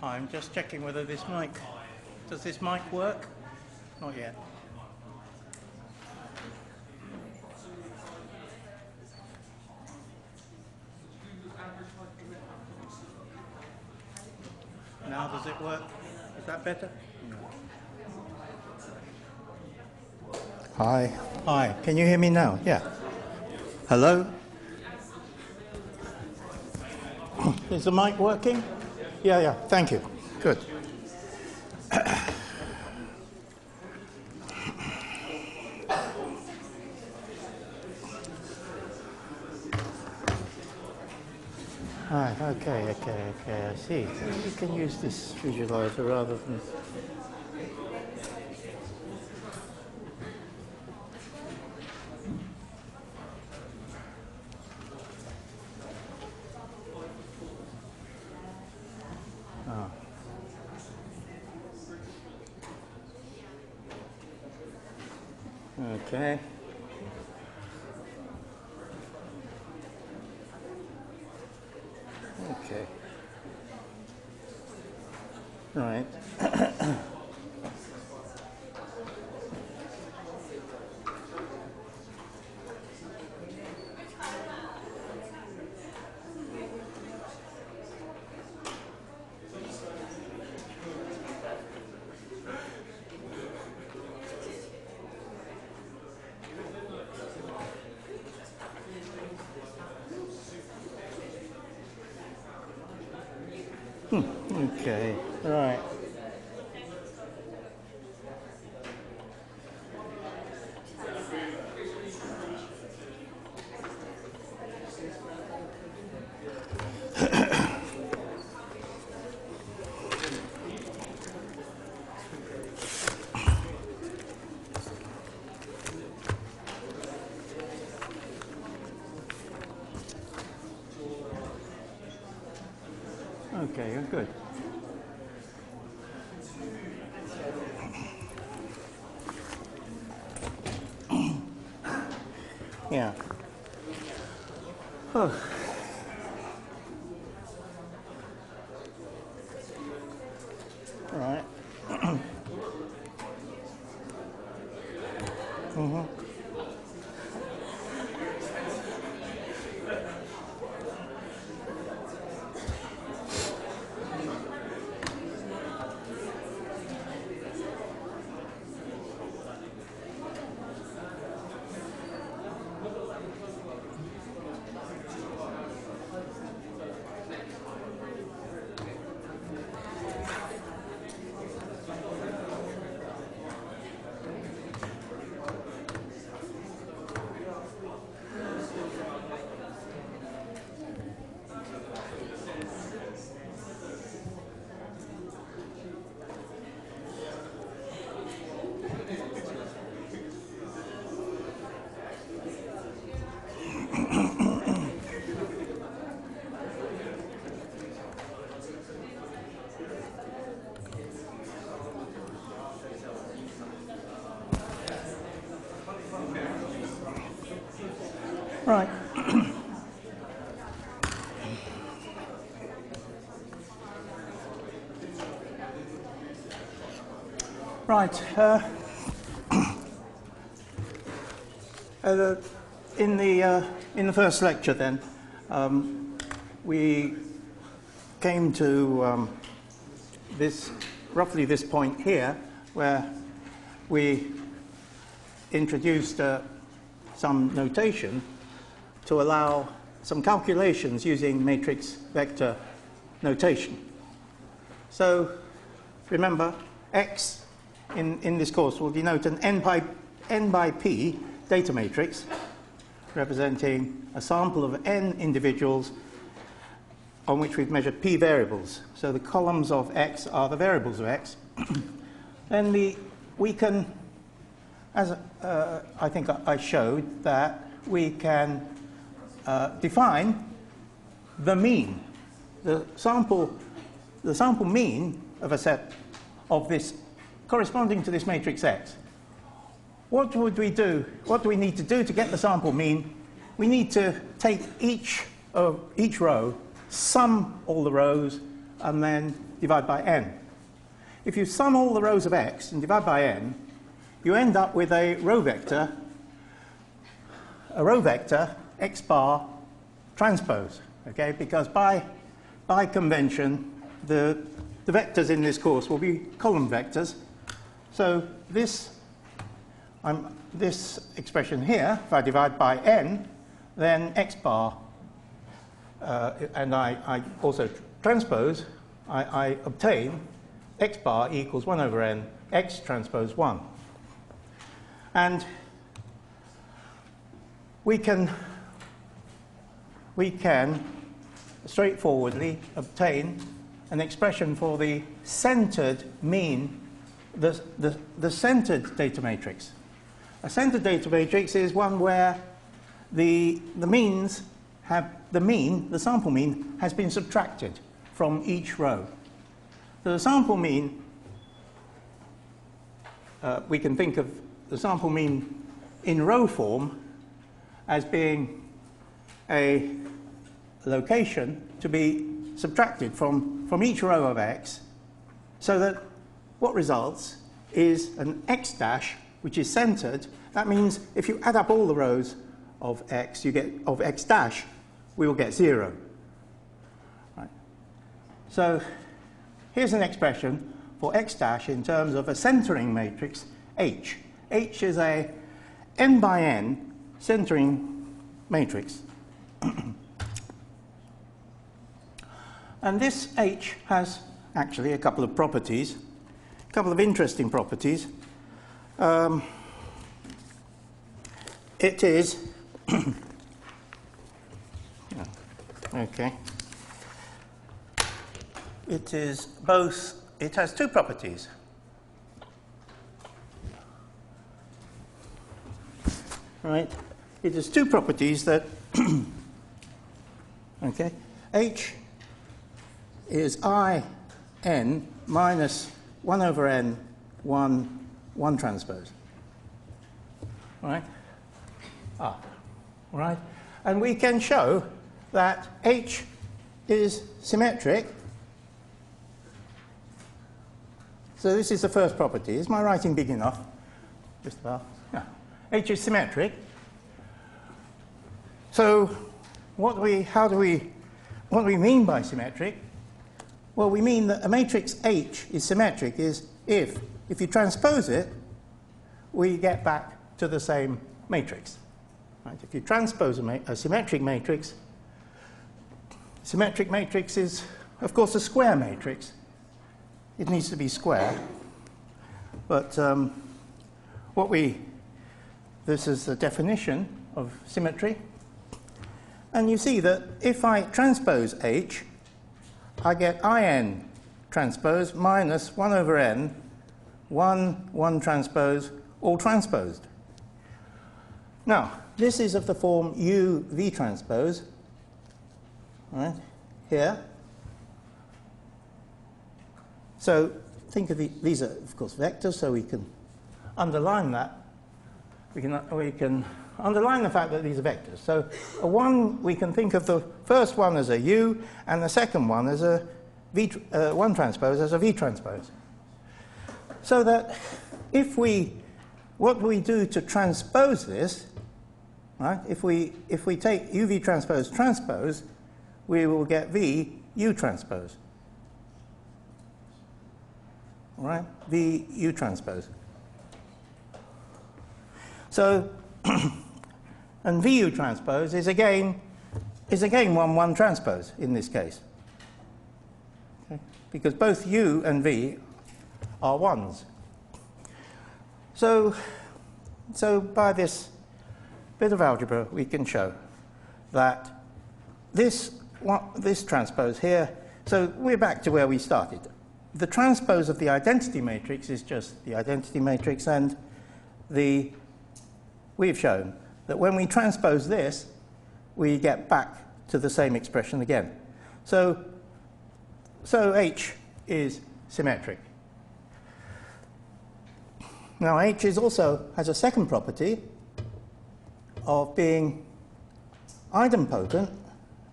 I'm just checking whether this mic, does this mic work? Not yet. Now does it work? Is that better? Hi. Hi. Can you hear me now? Yeah. Hello? Is the mic working? Yeah. Thank you. Good. Right, okay, I see. So you can use this visualizer rather than... Oh. Okay. Okay. Right. Okay, right. Okay, you're good. Yeah. Oh. Right. Right. Right. In the first lecture, then, we came to roughly this point here, where we introduced some notation to allow some calculations using matrix vector notation. So remember, X in this course will denote an n by p data matrix representing a sample of n individuals on which we've measured p variables. So the columns of X are the variables of X. Then we can, as I think I showed, that we can define the mean, the sample mean of a set of this corresponding to this matrix X. What would we do? What do we need to do to get the sample mean? We need to take each row, sum all the rows, and then divided by n. If you sum all the rows of x and divide by n, you end up with a row vector x bar transpose, okay? Because by convention, the vectors in this course will be column vectors. So this expression here, if I divide by n, then x bar, and I also transpose, I obtain x bar equals 1 over n x transpose 1. And we can straightforwardly obtain an expression for the centered mean, the centered data matrix. A centered data matrix is one where the means have the sample mean has been subtracted from each row. So the sample mean, we can think of the sample mean in row form as being a location to be subtracted from each row of x, so that what results is an x dash which is centered. That means if you add up all the rows of x, you get of x dash, we will get 0. Right. So here's an expression for x dash in terms of a centering matrix H. H is a n by n centering matrix. And this H has actually a couple of properties, a couple of interesting properties. It is okay. It is both. It has two properties. Right. It has two properties that. Okay. H is I n minus 1 over n 1 transpose. Right. Right. And we can show that H is symmetric. So this is the first property. Is my writing big enough? Just about. Yeah. H is symmetric. So what do we mean by symmetric? Well, we mean that a matrix H is symmetric is if you transpose it, we get back to the same matrix. Right? If you transpose a symmetric matrix is, of course, a square matrix. It needs to be square. But this is the definition of symmetry. And you see that if I transpose H, I get In transpose minus 1 over n, 1 transpose, all transposed. Now, this is of the form U V transpose, right, here. So think of these are, of course, vectors, so we can underline that. We can underline the fact that these are vectors. So we can think of the first one as a U and the second one as a V, 1 transpose as a V transpose. So that what we do to transpose this, right? If we take UV transpose transpose, we will get V U transpose. All right, V U transpose. So, and VU transpose is again 1 transpose in this case, okay? Because both U and V are 1s. So by this bit of algebra, we can show that this transpose here. So we're back to where we started. The transpose of the identity matrix is just the identity matrix, and we've shown that when we transpose this, we get back to the same expression again. So H is symmetric. Now H has a second property of being idempotent,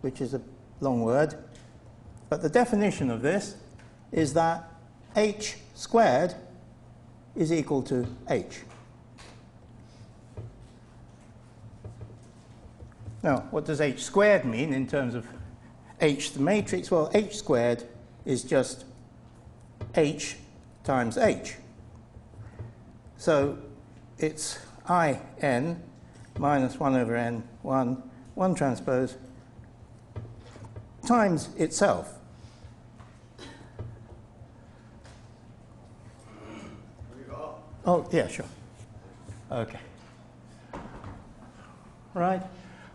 which is a long word, but the definition of this is that h squared is equal to h. Now, what does h squared mean in terms of h, the matrix? Well, h squared is just h times h. So it's in minus 1 over n, 1 transpose, times itself. Oh, yeah, sure. Okay. Right.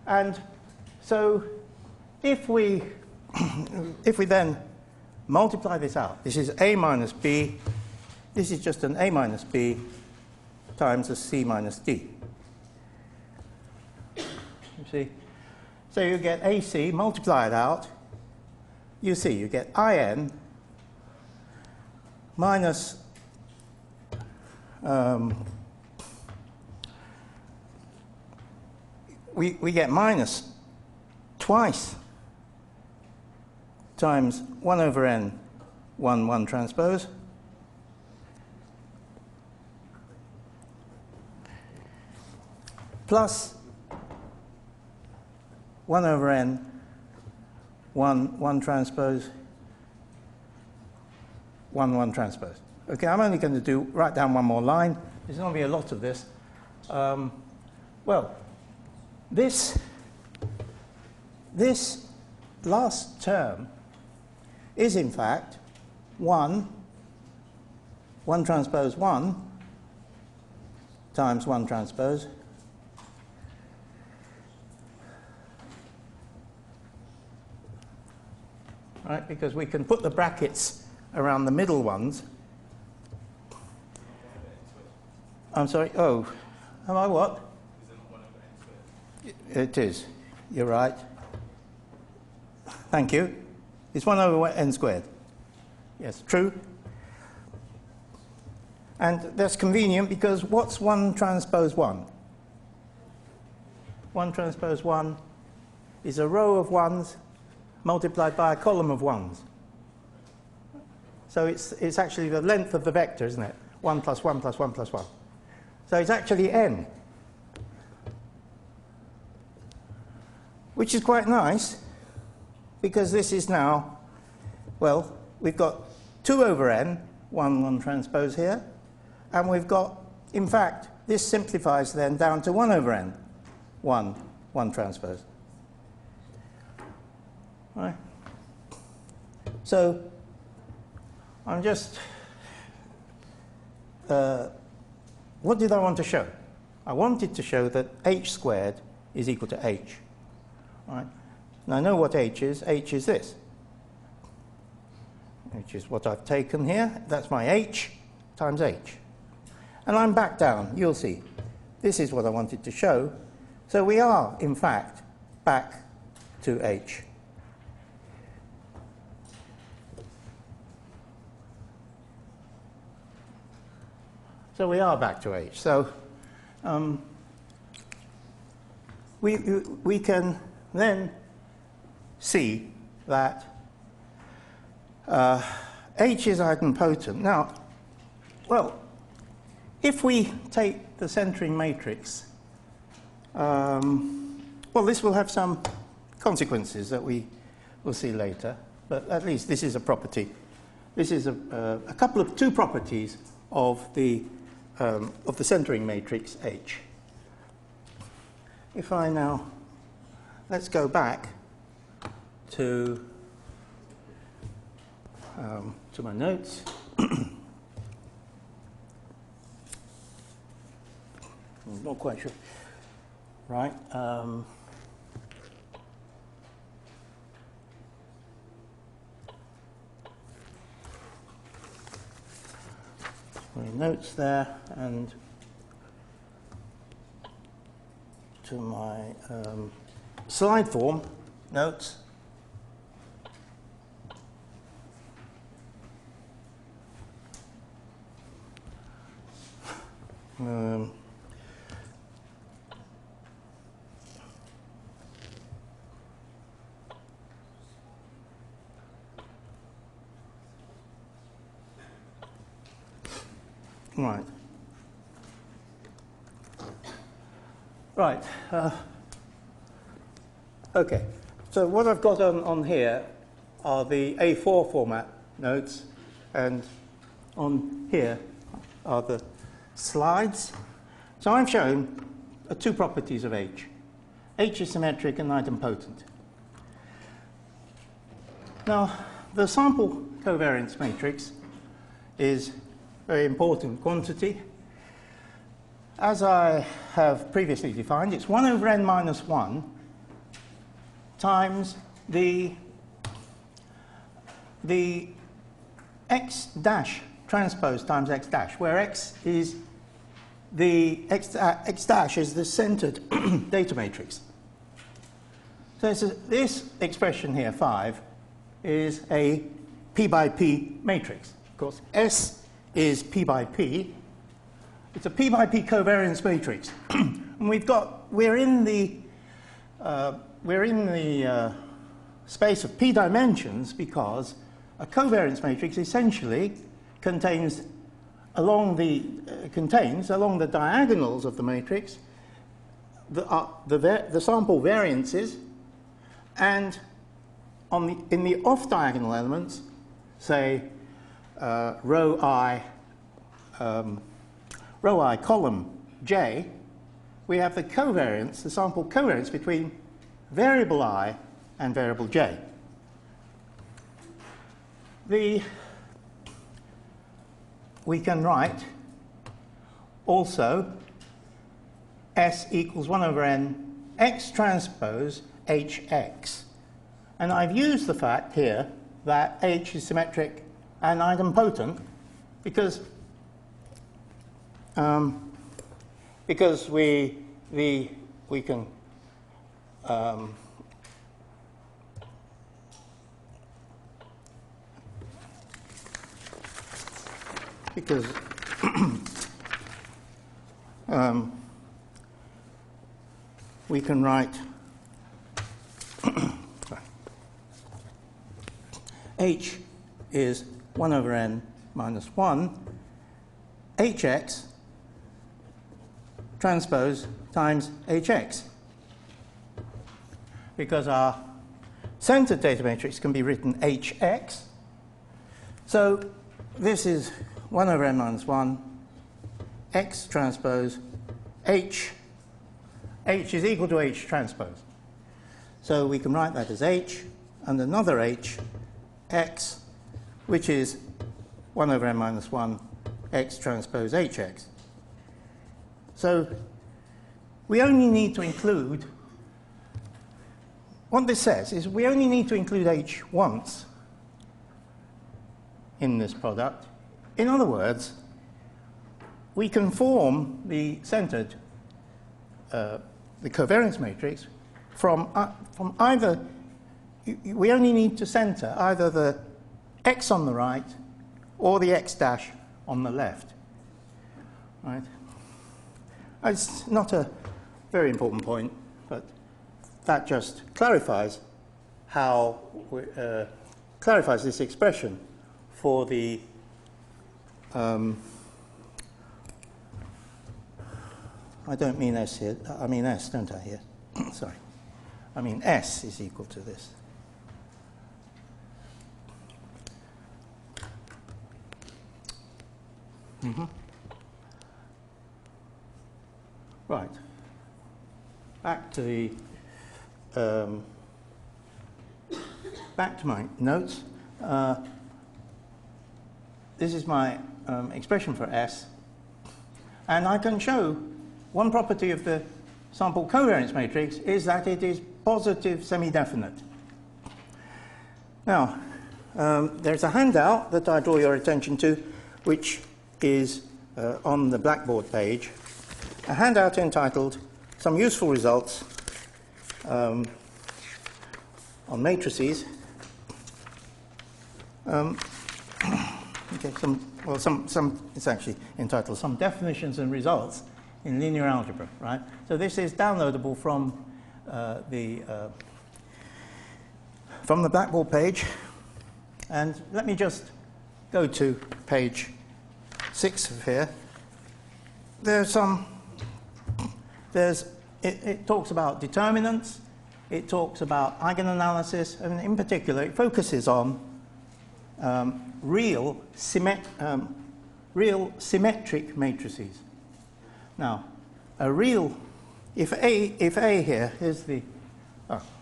And so if we then multiply this out, this is a minus b, this is just an a minus b times a c minus d. You see? So you get AC, multiply it out, you see, you get IN minus we get minus twice times 1 over n 1 transpose plus 1 over n 1 transpose 1 transpose. Okay, I'm only going to write down one more line. There's going to be a lot of this. Well, this last term is in fact 1 transpose 1 times 1 transpose right, because we can put the brackets around the middle ones. I'm sorry, oh, am I what? It is, you're right. Thank you. It's 1 over n squared. Yes, true. And that's convenient because what's 1 transpose 1? 1 transpose 1 is a row of 1s multiplied by a column of 1s. So it's actually the length of the vector, isn't it? 1 plus 1 plus 1 plus 1. So it's actually n, which is quite nice because this is now, well, we've got 2 over n, 1 transpose here, and we've got, in fact, this simplifies then down to 1 over n, 1 transpose. Right. So I'm just, what did I want to show? I wanted to show that h squared is equal to h. Right. And I know what h is. H is this, which is what I've taken here. That's my h times h. And I'm back down. You'll see. This is what I wanted to show. So we are, in fact, back to h. So we are back to h. So we can then see that h is idempotent. Now, well, if we take the centering matrix, well, this will have some consequences that we will see later, but at least this is a property. This is a couple of two properties of the centering matrix H. If I now, let's go back to my notes. I'm not quite sure. Right. My notes there, and to my slide form notes. Right. Right. Okay. So what I've got on here are the A4 format notes, and on here are the slides. So I've shown two properties of H. H is symmetric and idempotent. Now, the sample covariance matrix is a very important quantity. As I have previously defined, it's 1 over n minus 1 times the x dash transpose times x dash, where x is the x dash is the centered data matrix. So this expression here, 5, is a p by p matrix. Of course, S is p by p. It's a p by p covariance matrix, and we're in the space of p dimensions because a covariance matrix essentially contains along the diagonals of the matrix the sample variances, and in the off-diagonal elements, say row I column j, we have the covariance, the sample covariance between variable I and variable j. We can write also S equals 1 over n x transpose hx. And I've used the fact here that H is symmetric and idempotent because we can because we can write H is 1 over n minus 1 hx transpose times hx, because our centered data matrix can be written hx. So this is 1 over n minus 1 x transpose h. H is equal to h transpose. So we can write that as h and another h x, which is 1 over n minus 1 x transpose hx. So we only need to include, what this says is we only need to include h once in this product. In other words, we can form the centered, the covariance matrix from either, we only need to center either the x on the right or the x dash on the left. Right? It's not a very important point, but that just clarifies how clarifies this expression for the I don't mean S here, I mean S, don't I, here? Sorry. I mean S is equal to this. Right. Back to my notes. This is my expression for S, and I can show one property of the sample covariance matrix is that it is positive semi-definite. Now, there's a handout that I draw your attention to, which is on the Blackboard page, a handout entitled Some Useful Results on Matrices. Okay, it's actually entitled Some Definitions and Results in Linear Algebra, right? So this is downloadable from the Blackboard page. And let me just go to page 6 of here. it talks about determinants, it talks about eigenanalysis, and in particular it focuses on real symmetric matrices. Now, if A here, here's the,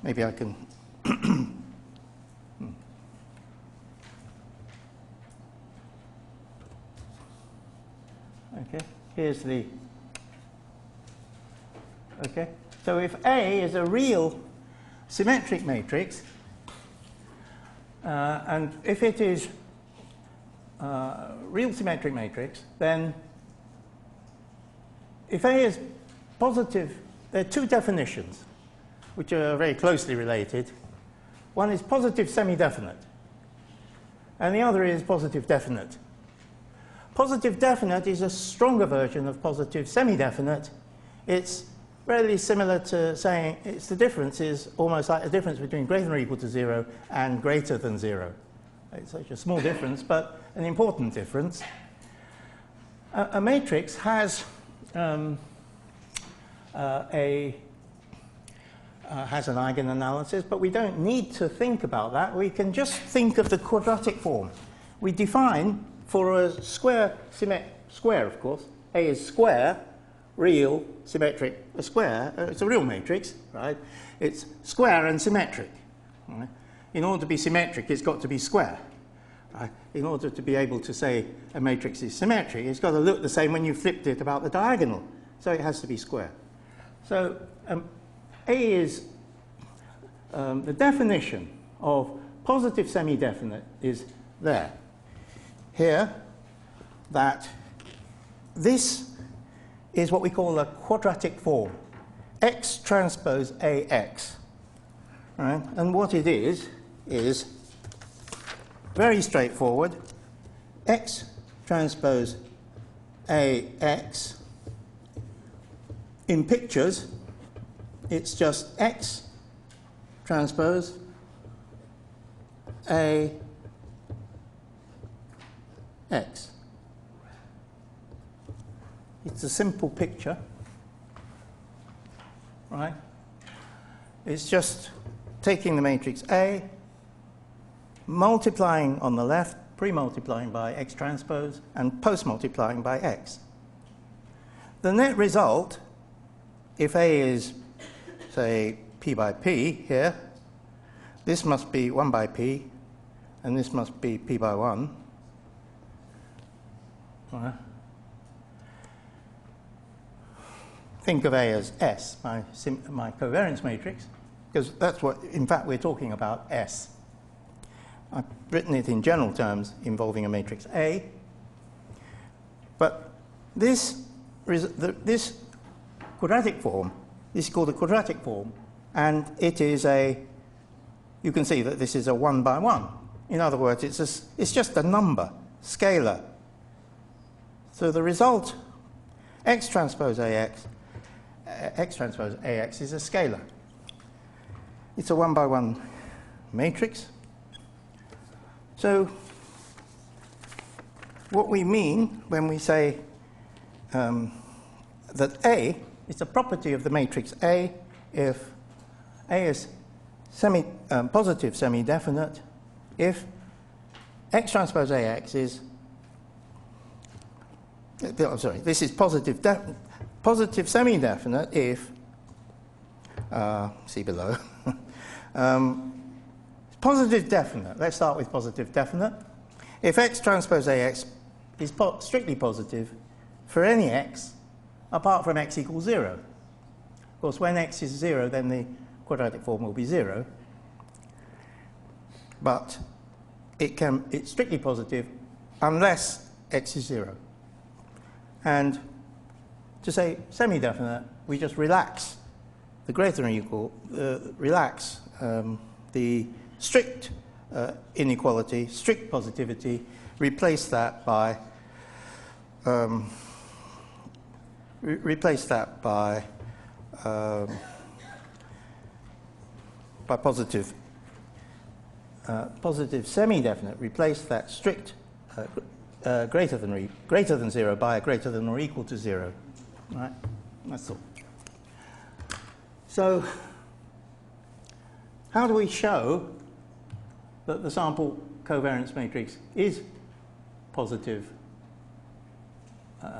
maybe I can, okay, here's the, okay, so if A is a real symmetric matrix, and if it is real symmetric matrix, then if A is positive, there are two definitions which are very closely related. One is positive semi-definite, and the other is positive definite. Positive definite is a stronger version of positive semi-definite. It's really similar to saying the difference is almost like the difference between greater than or equal to 0 and greater than 0. It's such a small difference, but an important difference. A matrix has has an eigenanalysis, but we don't need to think about that. We can just think of the quadratic form. We define for a square, of course, A is square, real, symmetric, a square, it's a real matrix, right? It's square and symmetric. Right? In order to be symmetric, it's got to be square. Right? In order to be able to say a matrix is symmetric, it's got to look the same when you flipped it about the diagonal. So it has to be square. So A is the definition of positive semi-definite is there. Here, that this is what we call a quadratic form, X transpose AX. Right? And what it is very straightforward. X transpose AX. In pictures, it's just X transpose AX. It's a simple picture, right? It's just taking the matrix A, multiplying on the left, pre-multiplying by X transpose, and post-multiplying by X. The net result, if A is, say, P by P here, this must be 1 by P, and this must be P by 1. Right. Think of A as S, my covariance matrix, because that's what, in fact, we're talking about S. I've written it in general terms involving a matrix A, but this quadratic form, this is called a quadratic form, and it is you can see that this is a 1 by 1. In other words, it's just a number, scalar. So the result, X transpose AX is a scalar. It's a 1 by 1 matrix. So what we mean when we say that A is a property of the matrix A if A is positive semi-definite, if X transpose AX is, this is positive semi-definite if, see below, positive definite. Let's start with positive definite. If X transpose AX is strictly positive for any X apart from X equals 0. Of course, when X is 0, then the quadratic form will be 0. But it's strictly positive unless X is 0. And to say semi-definite, we just relax the greater than or equal, relax the strict inequality, strict positivity, replace that by positive semi-definite. Replace that strict greater than 0 by a greater than or equal to 0. Right? That's all. So, how do we show that the sample covariance matrix is positive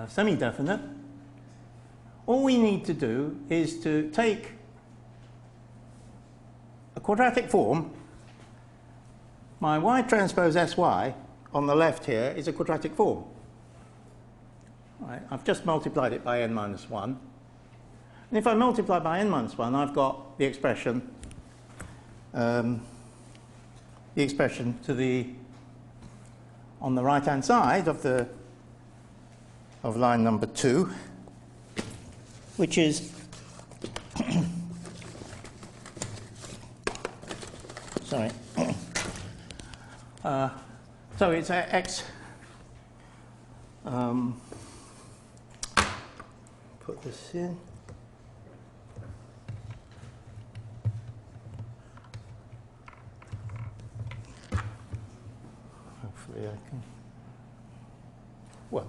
semi-definite? All we need to do is to take a quadratic form. My y transpose sy on the left here is a quadratic form. Right, I've just multiplied it by n minus 1. And if I multiply by n minus 1, I've got the expression to the on the right-hand side of line number 2, which is sorry. So it's x. Put this in. Hopefully I can. Well,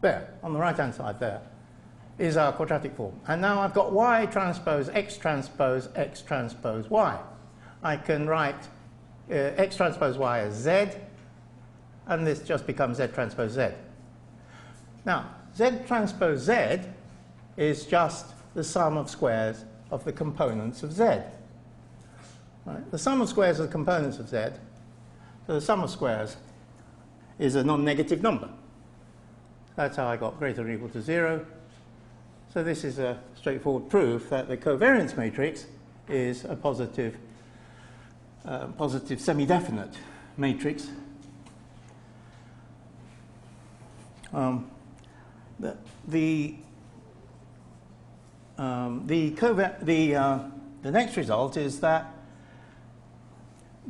there, on the right-hand side there, is our quadratic form. And now I've got y transpose x transpose x transpose y. I can write x transpose y as z, and this just becomes z transpose z. Now, z transpose z is just the sum of squares of the components of z. Right? The sum of squares of the components of z, so the sum of squares is a non-negative number. That's how I got greater than or equal to 0. So this is a straightforward proof that the covariance matrix is a positive semi-definite matrix. The next result is that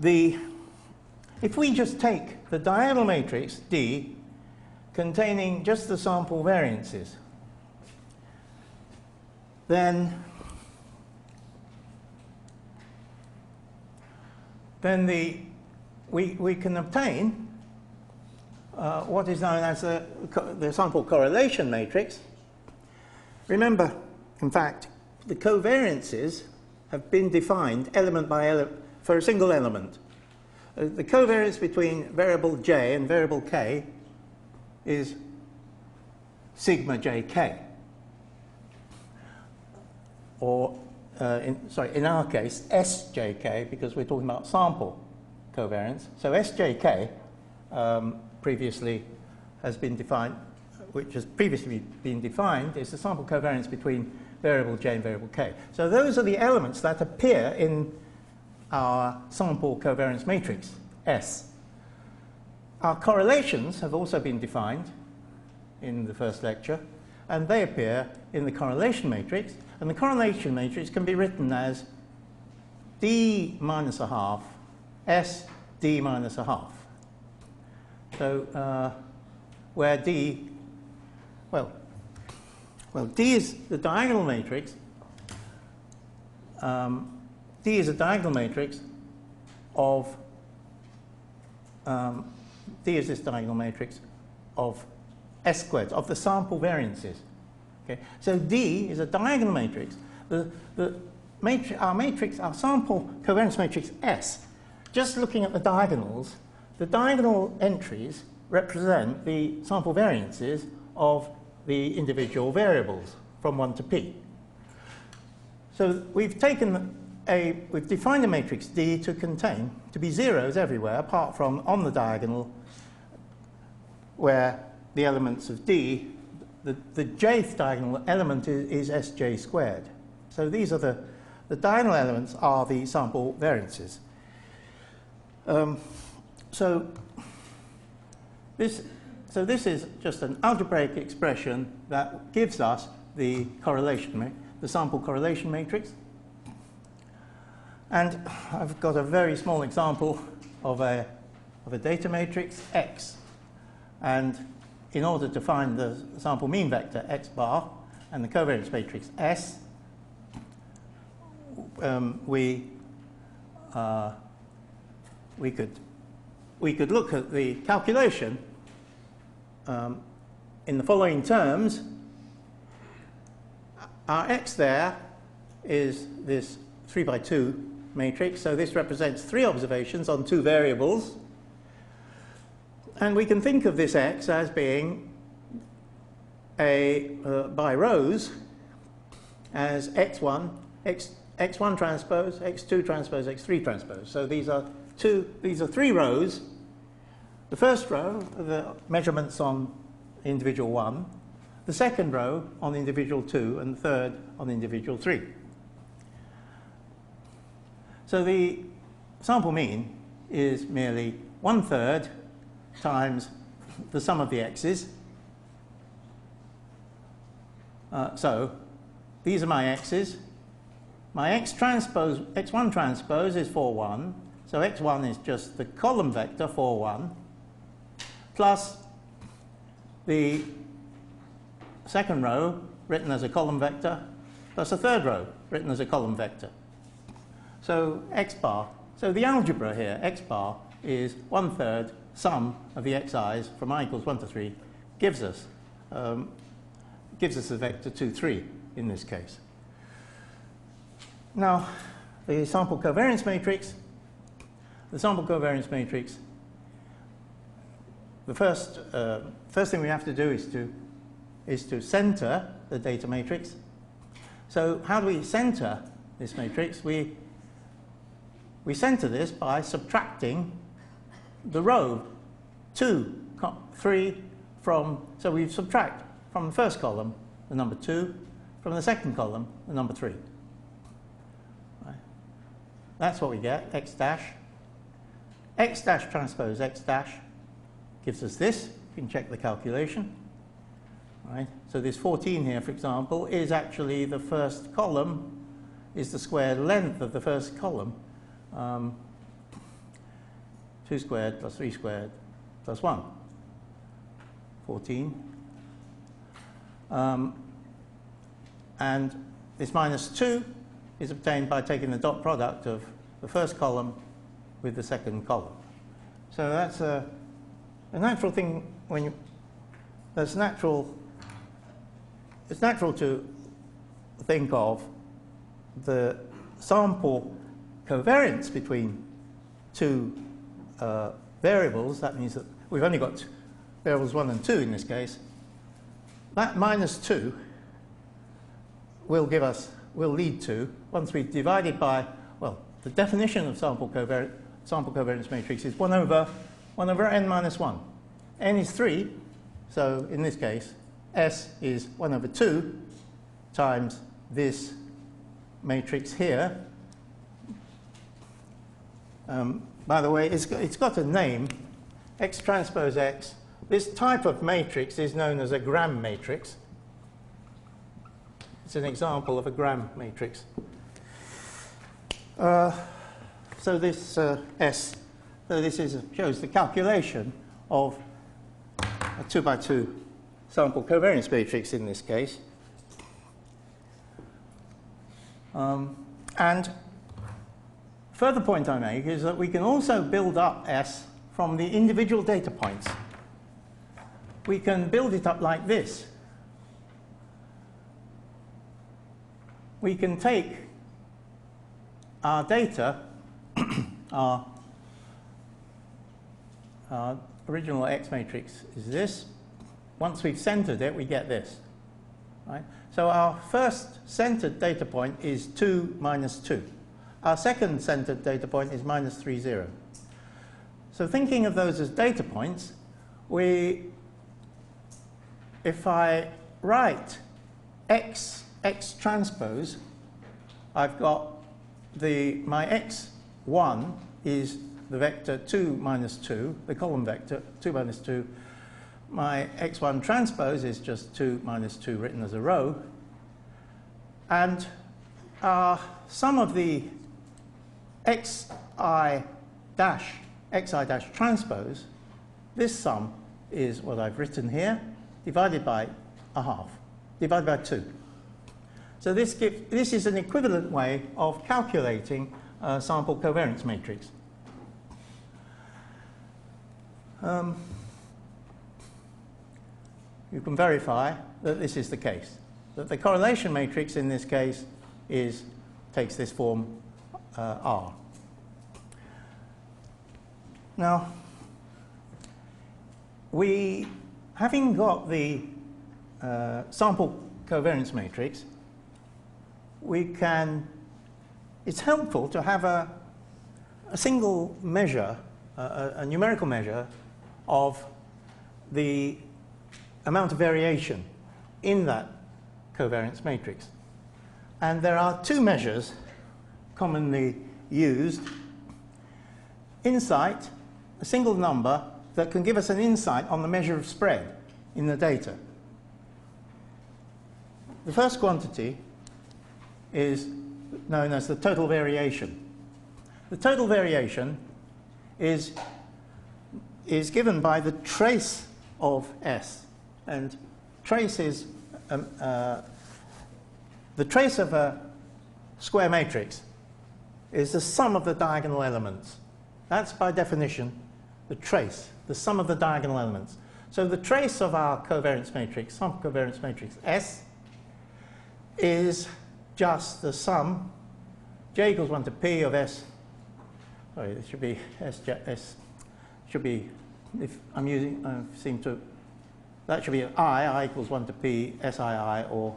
if we just take the diagonal matrix D containing just the sample variances, then we can obtain what is known as the sample correlation matrix. Remember, in fact, the covariances have been defined element by element for a single element. The covariance between variable j and variable k is sigma jk. Or, in our case, sjk, because we're talking about sample covariance. So sjk previously has been defined, which has previously been defined, is the sample covariance between variable j and variable k. So those are the elements that appear in our sample covariance matrix, S. Our correlations have also been defined in the first lecture, and they appear in the correlation matrix. And the correlation matrix can be written as D minus a half, S D minus a half. So where D, well, D is the diagonal matrix. D is a diagonal matrix of D is this diagonal matrix of S squared, of the sample variances. Okay? So D is a diagonal matrix. Our sample covariance matrix S, just looking at the diagonal entries represent the sample variances of the individual variables from 1 to p. So we've defined a matrix D to be zeros everywhere, apart from on the diagonal, where the elements of D, the jth diagonal element is Sj squared. So these are the diagonal elements are the sample variances. So this is just an algebraic expression that gives us the sample correlation matrix. And I've got a very small example of a data matrix X. And in order to find the sample mean vector X bar and the covariance matrix S, we could look at the calculation in the following terms, our x there is this 3 by 2 matrix, so this represents 3 observations on 2 variables. And we can think of this x as being by rows as x1, x1 transpose, x2 transpose, x3 transpose. So these are 3 rows. The first row are the measurements on individual 1, the second row on individual 2, and the third on individual 3. So the sample mean is merely 1/3 times the sum of the x's. So these are my x's. My x1 transpose is 4, 1. So x1 is just the column vector 4, 1, plus the second row written as a column vector, plus a third row written as a column vector. So x bar. So the algebra here, x bar, is 1/3 sum of the xi's from I equals 1 to 3 gives us the vector 2, 3 in this case. Now, the sample covariance matrix. The sample covariance matrix, the first thing we have to do is to center the data matrix. So how do we center this matrix? We center this by subtracting the row 2, 3 from, so we subtract from the first column the number 2, from the second column the number 3. Right. That's what we get, x dash. X dash transpose x dash gives us this. You can check the calculation. Right. So this 14 here, for example, is actually the first column, is the squared length of the first column. 2 squared plus 3 squared plus 1. 14. And this minus 2 is obtained by taking the dot product of the first column with the second column. So that's a natural thing when you, it's natural to think of the sample covariance between 2 variables. That means that we've only got variables 1 and 2 in this case. That minus 2 will lead to, once we've divided by, well, the definition of sample covariance matrix is 1 over n minus 1. N is 3, so in this case, S is 1 over 2 times this matrix here. By the way, it's got a name, X transpose X. This type of matrix is known as a Gram matrix. It's an example of a Gram matrix. So this S, so this shows the calculation of a 2 by 2 sample covariance matrix in this case. And further point I make is that we can also build up S from the individual data points. We can build it up like this. We can take our data, our original X matrix is this. Once we've centered it, we get this. Right? So our first centered data point is 2 minus 2. Our second centered data point is minus 3, 0. So thinking of those as data points, if I write X transpose, I've got my X1 is the vector 2 minus 2, the column vector 2 minus 2. My X1 transpose is just 2 minus 2 written as a row. And sum of the xi dash transpose, this sum is what I've written here, divided by a half, divided by 2. So this is an equivalent way of calculating a sample covariance matrix. you can verify that this is the case, that the correlation matrix in this case takes this form R. Now, having got the sample covariance matrix, it's helpful to have a single measure, a numerical measure of the amount of variation in that covariance matrix. And there are two measures commonly used. Insight, a single number that can give us an insight on the measure of spread in the data. The first quantity is known as the total variation. The total variation is given by the trace of S. And trace is the trace of a square matrix is the sum of the diagonal elements. That's by definition the trace, the sum of the diagonal elements. So the trace of our covariance matrix, sample covariance matrix S, is just the sum, j equals 1 to p of S. Sorry, it should be S should be, if I'm using, that should be I equals 1 to p SII, or,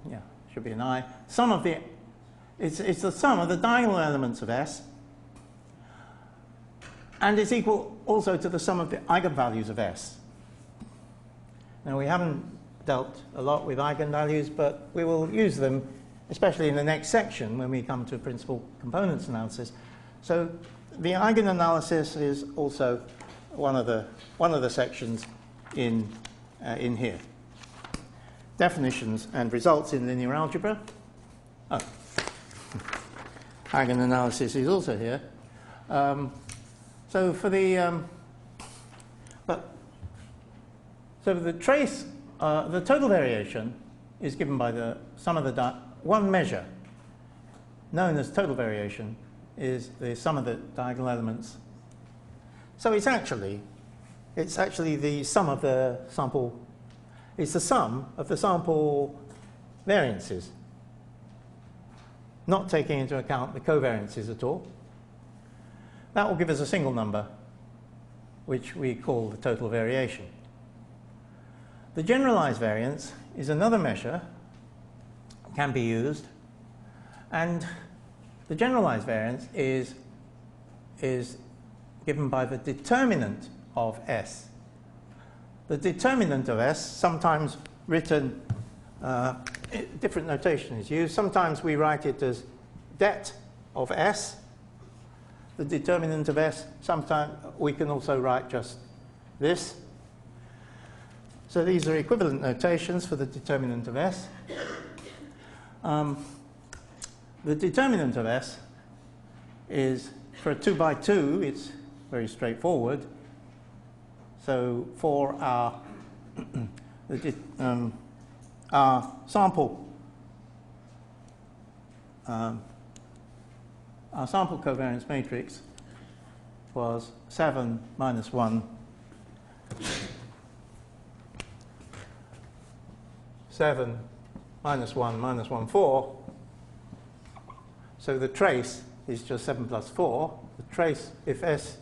yeah, should be an I. Sum of the, it's the sum of the diagonal elements of S, and it's equal also to the sum of the eigenvalues of S. Now, we haven't dealt a lot with eigenvalues, but we will use them, especially in the next section when we come to principal components analysis. So the eigenanalysis is also one of the sections in here. Definitions and results in linear algebra. Oh, eigenanalysis is also here. So for the so the trace, the total variation is given by the sum of the one measure known as total variation is the sum of the diagonal elements. So it's actually the sum of the sample. It's the sum of the sample variances, not taking into account the covariances at all. That will give us a single number, which we call the total variation. The generalized variance is another measure, can be used, and the generalized variance is given by the determinant of S. The determinant of S, sometimes written, different notation is used. Sometimes we write it as det of S, the determinant of S. Sometimes we can also write just this. So these are equivalent notations for the determinant of S. The determinant of S is, for a 2 by 2, it's very straightforward. So for our sample covariance matrix was 7 minus 1, 7 minus 1 minus 1, 4. So the trace is just 7 plus 4. The trace, if S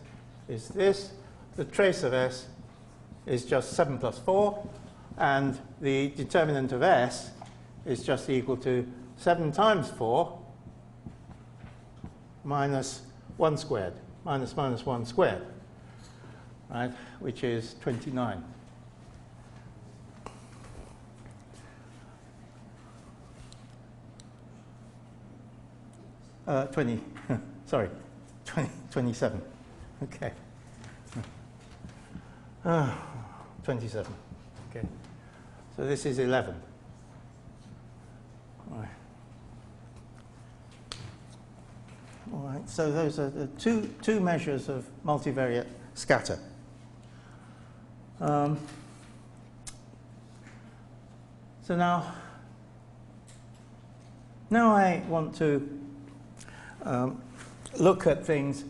is this, the trace of S is just 7 plus 4, and the determinant of S is just equal to 7 times 4 minus 1 squared, minus 1 squared, right, which is 29. Sorry, 27. Okay. 27. Okay. So this is 11. All right. So those are the two measures of multivariate scatter. So now I want to look at things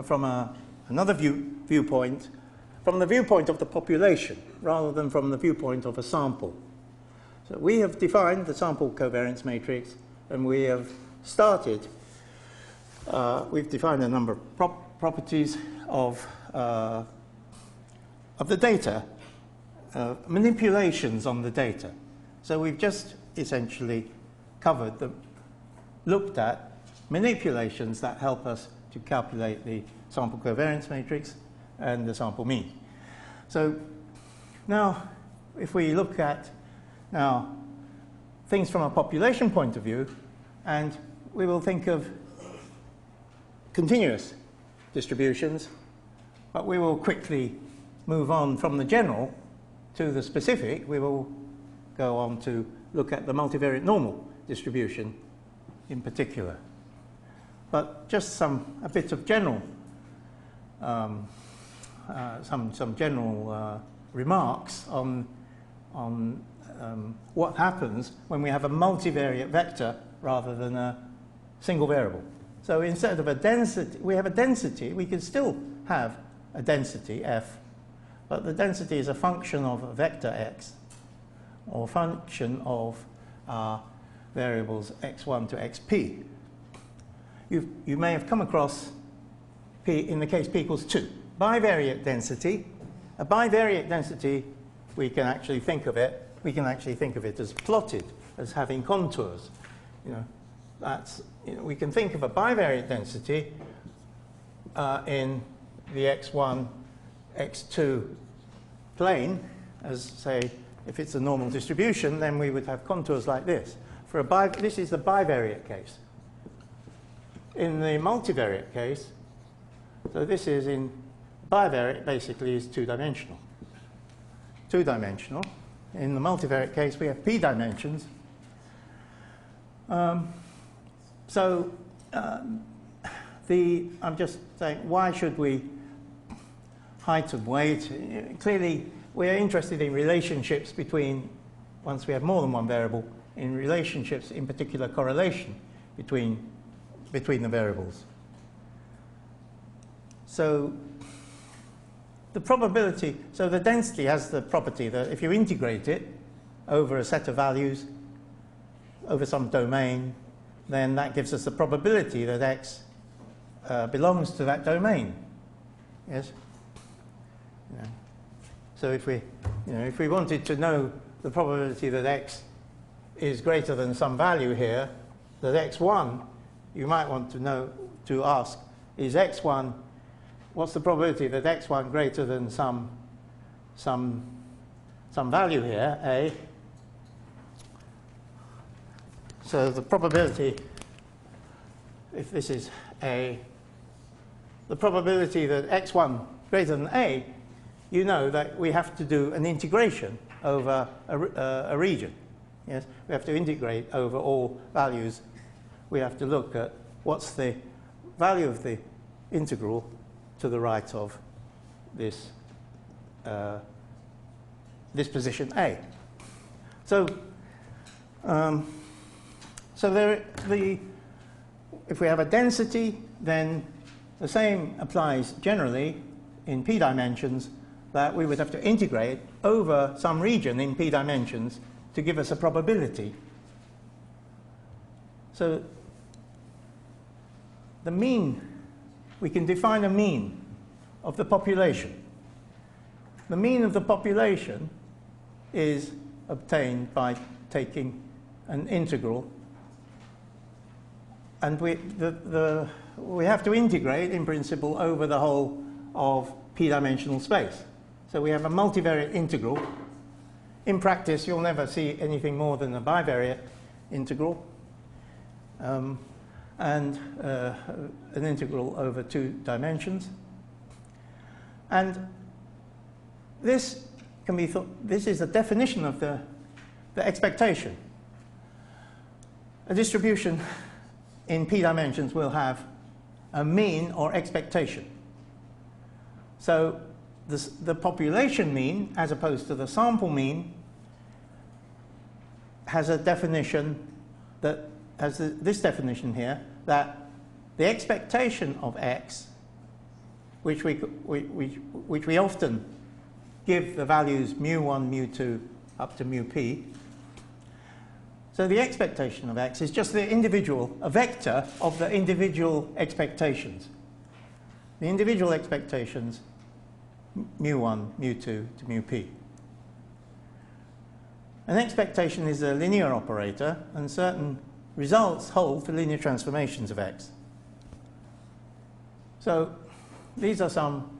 from another viewpoint from the viewpoint of the population rather than from the viewpoint of a sample. So we have defined the sample covariance matrix, and we have started, we've defined a number of properties of the data, manipulations on the data. So we've just essentially looked at manipulations that help us to calculate the sample covariance matrix and the sample mean. So now, if we look at now things from a population point of view, and we will think of continuous distributions, but we will quickly move on from the general to the specific. We will go on to look at the multivariate normal distribution in particular. But just a bit of general, some general remarks on what happens when we have a multivariate vector rather than a single variable. So instead of a density, we have a density. We can still have a density, f, but the density is a function of a vector x, or function of variables x1 to xp. You may have come across p in the case p equals 2. Bivariate density. A bivariate density, we can actually think of it as plotted, as having contours. We can think of a bivariate density in the x1, x2 plane as, say, if it's a normal distribution, then we would have contours like this. This is the bivariate case. In the multivariate case, so this is in bivariate, basically is two-dimensional. Two-dimensional. In the multivariate case, we have p dimensions. I'm just saying, why should we height and weight? Clearly, we are interested in relationships between, once we have more than one variable, in relationships, in particular correlation between the variables. So the probability, so the density has the property that if you integrate it over a set of values, over some domain, then that gives us the probability that x belongs to that domain. Yes? So if we wanted to know the probability that x is greater than some value here, that x1, you might want to ask, is x1, what's the probability that x1 greater than some value here, a? So the probability, if this is a, the probability that x1 greater than a, you know that we have to do an integration over a region. Yes, we have to integrate over all values. We have to look at what's the value of the integral to the right of this this position a. So if we have a density, then the same applies generally in p dimensions, that we would have to integrate over some region in p dimensions to give us a probability. So the mean, we can define a mean of the population. The mean of the population is obtained by taking an integral, and we have to integrate, in principle, over the whole of p-dimensional space. So we have a multivariate integral. In practice, you'll never see anything more than a bivariate integral, and an integral over 2 dimensions. And this can be thought, this is the definition of the expectation. A distribution in p dimensions will have a mean or expectation. So the population mean, as opposed to the sample mean, has a definition that has this definition here, that the expectation of x, which we often give the values mu1, mu2 up to mu p. So the expectation of x is just a vector of the individual expectations. The individual expectations, mu1, mu2 to mu p. An expectation is a linear operator, and certain results hold for linear transformations of x. So these are some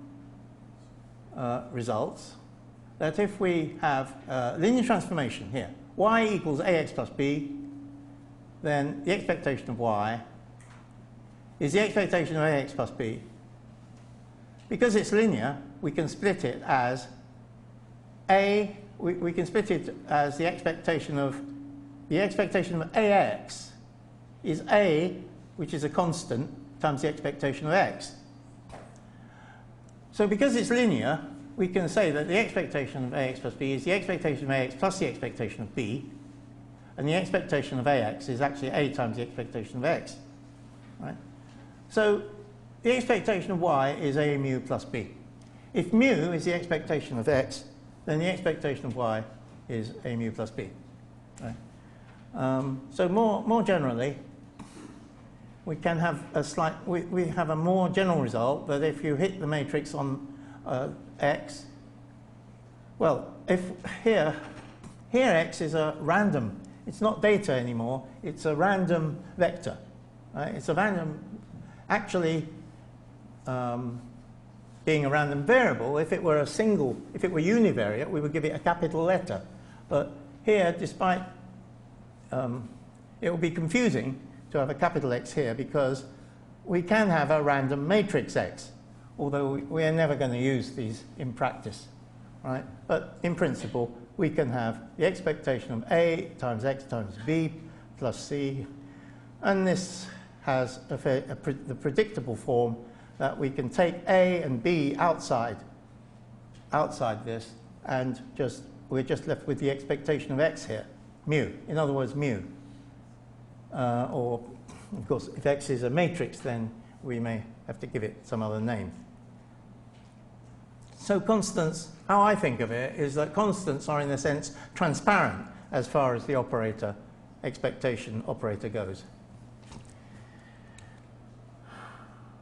results that if we have a linear transformation here, y equals ax plus b, then the expectation of y is the expectation of ax plus b. Because it's linear, we can split it as we can split it as the expectation of ax is a, which is a constant, times the expectation of x. So because it's linear, we can say that the expectation of ax plus b is the expectation of ax plus the expectation of b, and the expectation of ax is actually a times the expectation of x. Right? So the expectation of y is a mu plus b. If mu is the expectation of x, then the expectation of y is a mu plus b. Right? So more generally, we can have we have a more general result that if you hit the matrix on x, well, if here x is a random, it's not data anymore, it's a random vector. Right? It's a random, actually being a random variable, if it were univariate, we would give it a capital letter. But here, despite, it will be confusing to have a capital X here because we can have a random matrix X, although we are never going to use these in practice, right? But in principle, we can have the expectation of A times X times B plus C, and this has the predictable form that we can take A and B outside this, and we're just left with the expectation of X here, mu. In other words, mu. Or, of course, if X is a matrix, then we may have to give it some other name. So constants, how I think of it, is that constants are, in a sense, transparent as far as the expectation operator goes.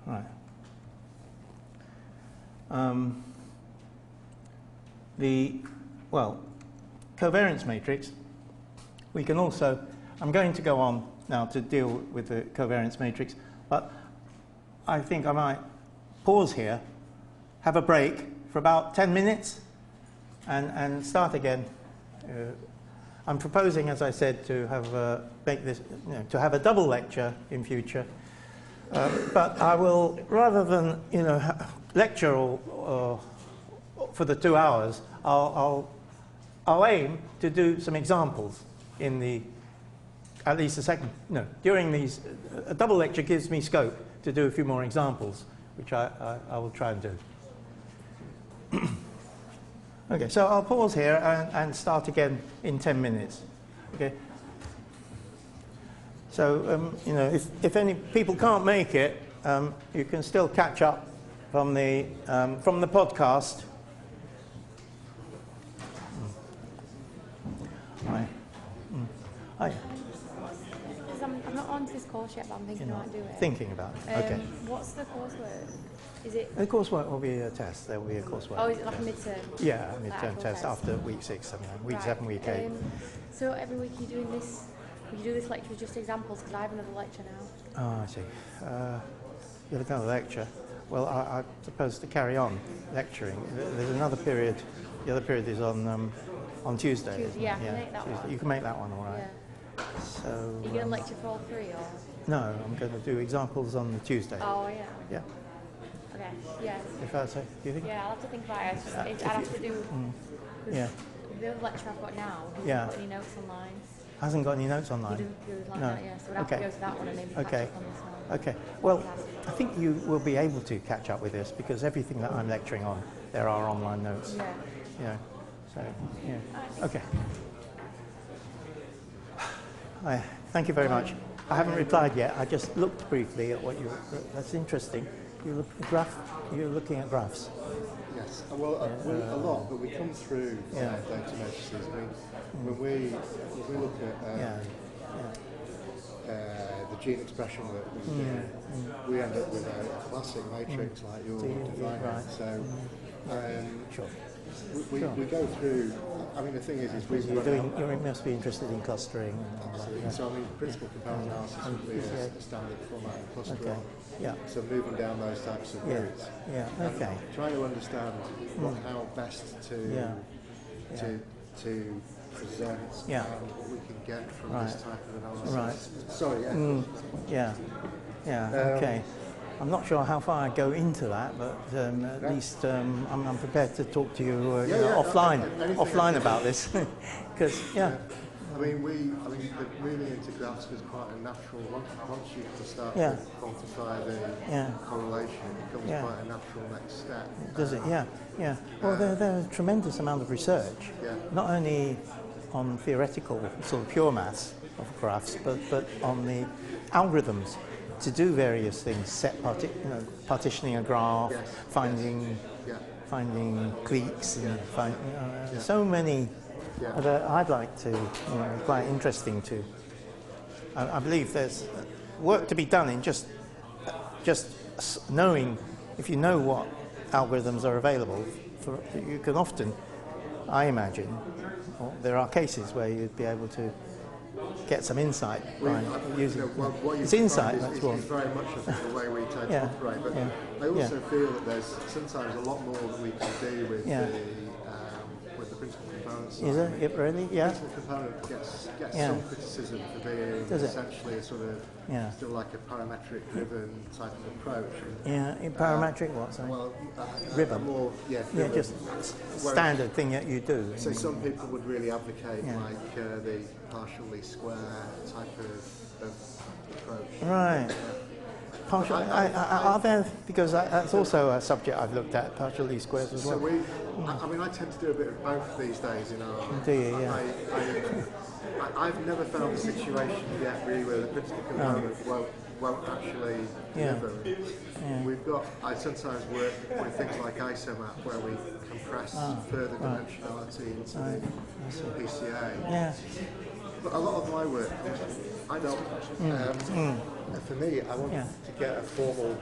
Right. Covariance matrix, we can also, I'm going to go on now to deal with the covariance matrix, but I think I might pause here, have a break for about 10 minutes, and start again. I'm proposing, as I said, to have to have a double lecture in future, but I will, rather than lecture or for the 2 hours, I'll aim to do some examples in the at least during these, a double lecture gives me scope to do a few more examples, which I will try and do. Okay, so I'll pause here and start again in 10 minutes. Okay. So, if any people can't make it, you can still catch up from the podcast. Hi. Hi. I'm not on to this course yet, but I'm thinking about doing it. Thinking about it. Okay. What's the coursework? Is it? The coursework will be a test. There will be a coursework. Oh, is it like a midterm? Yeah, a midterm test after week 6, 7, week 7, week 8. So every week you're doing this. Would you do this lecture with just examples? Because I have another lecture now. Oh, I see. You have another lecture. Well, I'm supposed to carry on lecturing. There's another period. The other period is on Tuesday. Yeah, I can make that one. You can make that one, all right. Yeah. So, are you going to lecture for all 3, or? No, I'm going to do examples on the Tuesday. Oh, yeah. Yeah. Okay, yeah. If that's it, do you think? Yeah, I'll have to think about it. I'd have to do... Yeah. The other lecture I've got now, he hasn't got any notes online. Hasn't got any notes online? He doesn't do it like no. that, yeah. So we'd have to go to that one and maybe catch up on this one. Okay. Well, I think you will be able to catch up with this because everything that I'm lecturing on, there are online notes. Yeah. So, yeah. Okay. Thank you very much. I haven't replied yet. I just looked briefly at what you. That's interesting. You're looking at graphs. Yes. Well, a lot, but we come through data matrices. I mean, when we look at the gene expression work that we do, we end up with a classic matrix like you're defining. Right. So Sure. we go through. I mean, the thing is You must be interested in clustering. And all that, absolutely. yeah. So I mean, principal component analysis would be a standard format of clustering. Okay. Yeah. So moving down those types of routes. Yeah. Okay. Trying to understand how best to present what we can get from this type of analysis. Right. Sorry, Okay. I'm not sure how far I go into that, but at least I'm prepared to talk to you, offline about this, because I mean, moving into graphs was quite a natural. Once you can start to quantify the correlation, it becomes quite a natural next step. Does it? Yeah. Well, there's a tremendous amount of research, not only on theoretical sort of pure maths of graphs, but on the algorithms to do various things, partitioning a graph, finding cliques, and so many that I'd like to, quite interesting to. I believe there's work to be done in just knowing, if you know what algorithms are available, you can often, I imagine, there are cases where you'd be able to get some insight by using it's insight. That's what. It's very much the way we tend to operate. But I also feel that there's sometimes a lot more that we can do with the principal components. Is it really? Yeah. The principal component gets some criticism for being essentially a sort of still like a parametric-driven type of approach. Parametric what? Sorry. Well, ribbon. More, just standard thing that you do. So some people would really advocate like the partial least square type of approach. Right. Partial. Are there? Because that's also a subject I've looked at. Partial least squares as well. So I tend to do a bit of both these days. Do you? Yeah. I've never found a situation yet really where the principal component won't actually deliver. I sometimes work with things like ISOMAP where we compress further dimensionality into PCA. Yeah. But a lot of my work, I don't. For me, I want to get a formal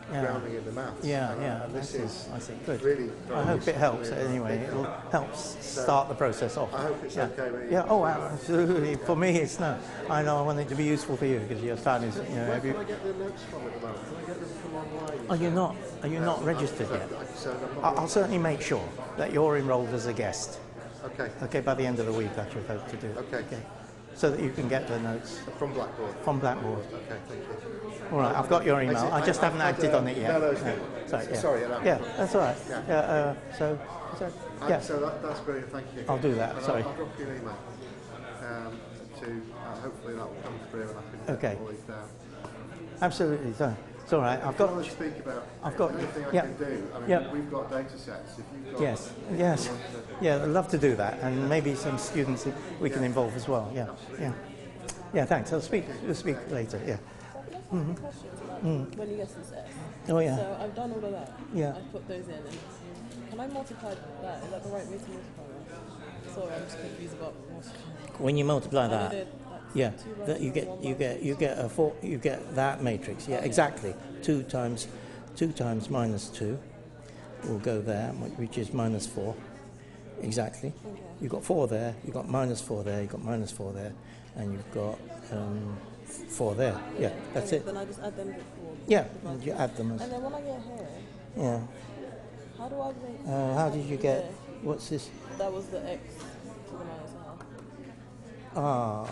grounding in the maths. And this is, I think, good. Really. I hope it helps anyway. It'll help start the process off. I hope it's okay with you. Yeah. Oh, absolutely. For me, it's no. I know I want it to be useful for you because your time is. Where can I get the notes from at the moment? Can I get them from online? Are you not registered yet? I'll certainly make sure that you're enrolled as a guest. Okay. Okay. By the end of the week, I should hope to do. Okay. So that you can get the notes from Blackboard. From Blackboard. Okay. Thank you. All right, I've got your email. I just haven't acted on it yet. No, Sorry, that's all right. So that's brilliant. Thank you. I'll do that. Sorry. I'll drop you an email. Hopefully that will come through and I can get all these down. Absolutely. So it's all right. I've got. I speak about anything I can do. I mean, we've got data sets. If you've got yes. Yeah, I'd love to do that, and maybe some students we can involve as well. Yeah. Thanks. We'll speak later. Yeah. When you get to the set. Oh yeah. So I've done all of that. Yeah. I've put those in. And can I multiply that? Is that the right way to multiply that? Sorry, I'm just confused about multiplying. When you multiply that, that you get that matrix. Yeah, exactly. 2 times minus 2 will go there, which is minus 4. Exactly. Okay. You've got 4 there. You've got minus 4 there. You've got minus 4 there, and you've got 4 there. Yeah, that's it. Then I just add them before. Yeah, you add them. And then when I get here, how do I make? How did you get? What's this? That was the x to the minus half.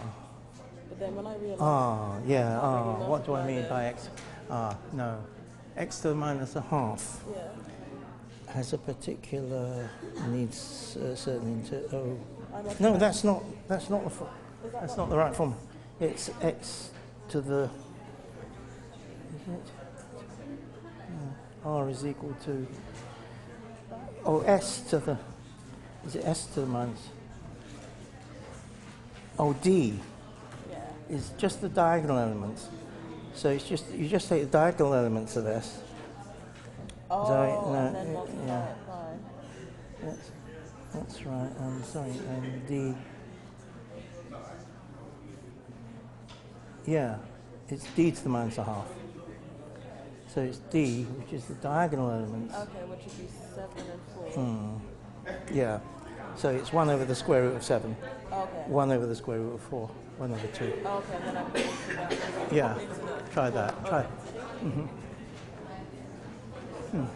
But then when I realized. What do I mean by x? No, x to the minus a half. Yeah. Has a particular needs certain no, that's not the right form. It's x to the. Is it? R is equal to. S to the. Is it s to the minus? D. Yeah. Is just the diagonal elements. So it's just you just take the diagonal elements of s. Oh, no, and then multiply yeah. it by. That's right. Sorry, and D. Yeah, it's D to the minus a half. So it's D, which is the diagonal elements. Okay, which would be 7 and 4. Yeah. So it's 1 over the square root of 7. Okay. 1 over the square root of 4. 1 over 2. Okay, and then I put it into that. Yeah. Try that. Try. Come on.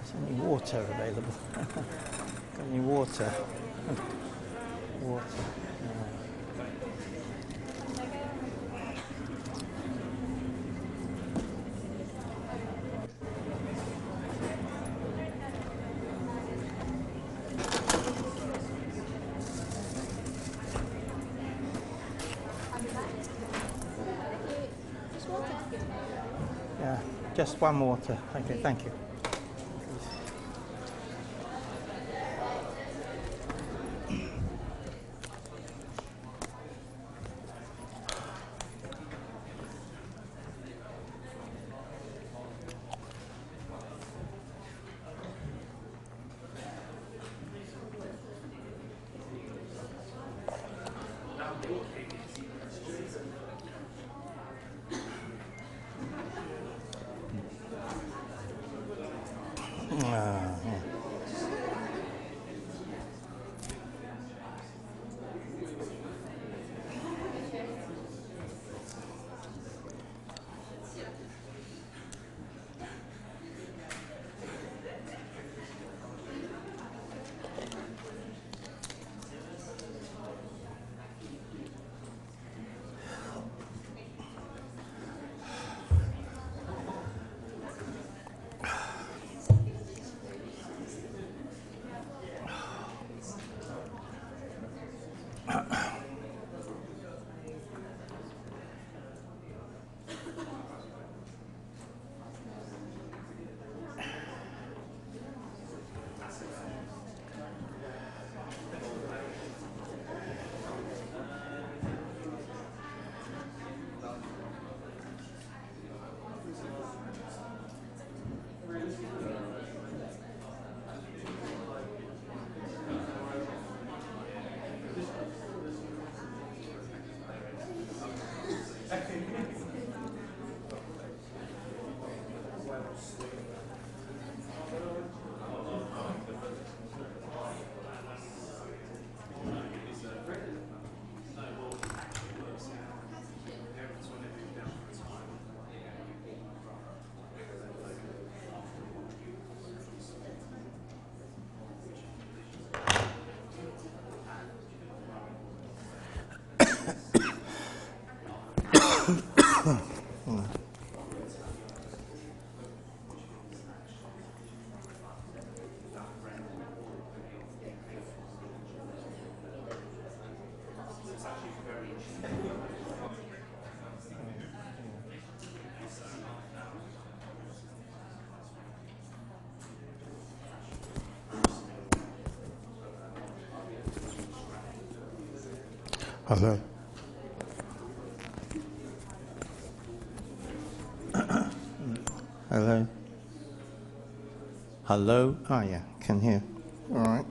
Is there any water available? Got any water? Water. No. Yeah, just one water. Okay, thank you. Yeah. Hello. Hello? Hello? Oh, yeah, can hear. All right.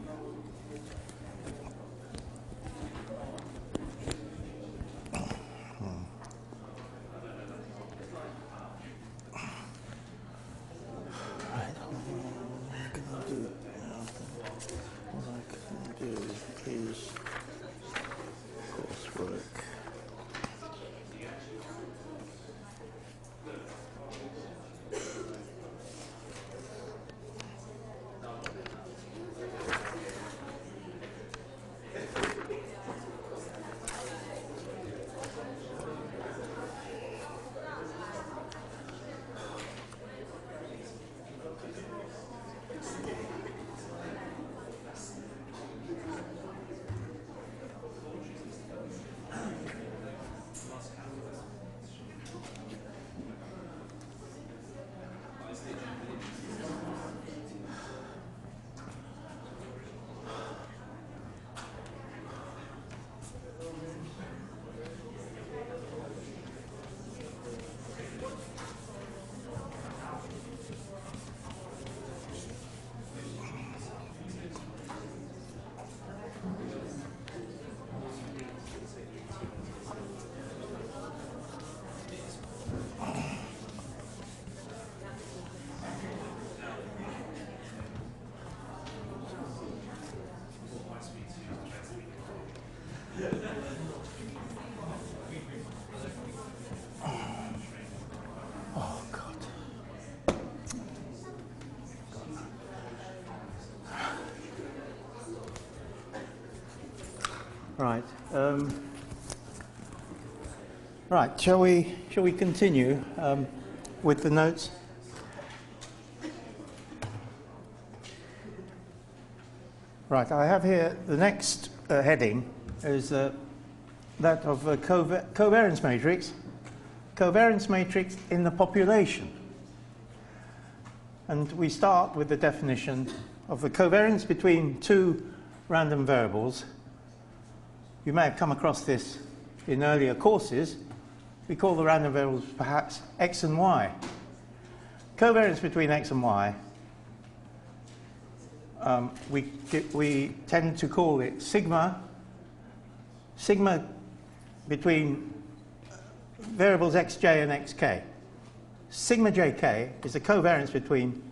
What I can do is coursework. Right. Right. Shall we continue with the notes? Right. I have here the next heading is that of a covariance matrix. Covariance matrix in the population. And we start with the definition of the covariance between two random variables. You may have come across this in earlier courses. We call the random variables perhaps x and y. Covariance between x and y, we tend to call it sigma. Sigma between variables xj and xk. Sigma jk is the covariance between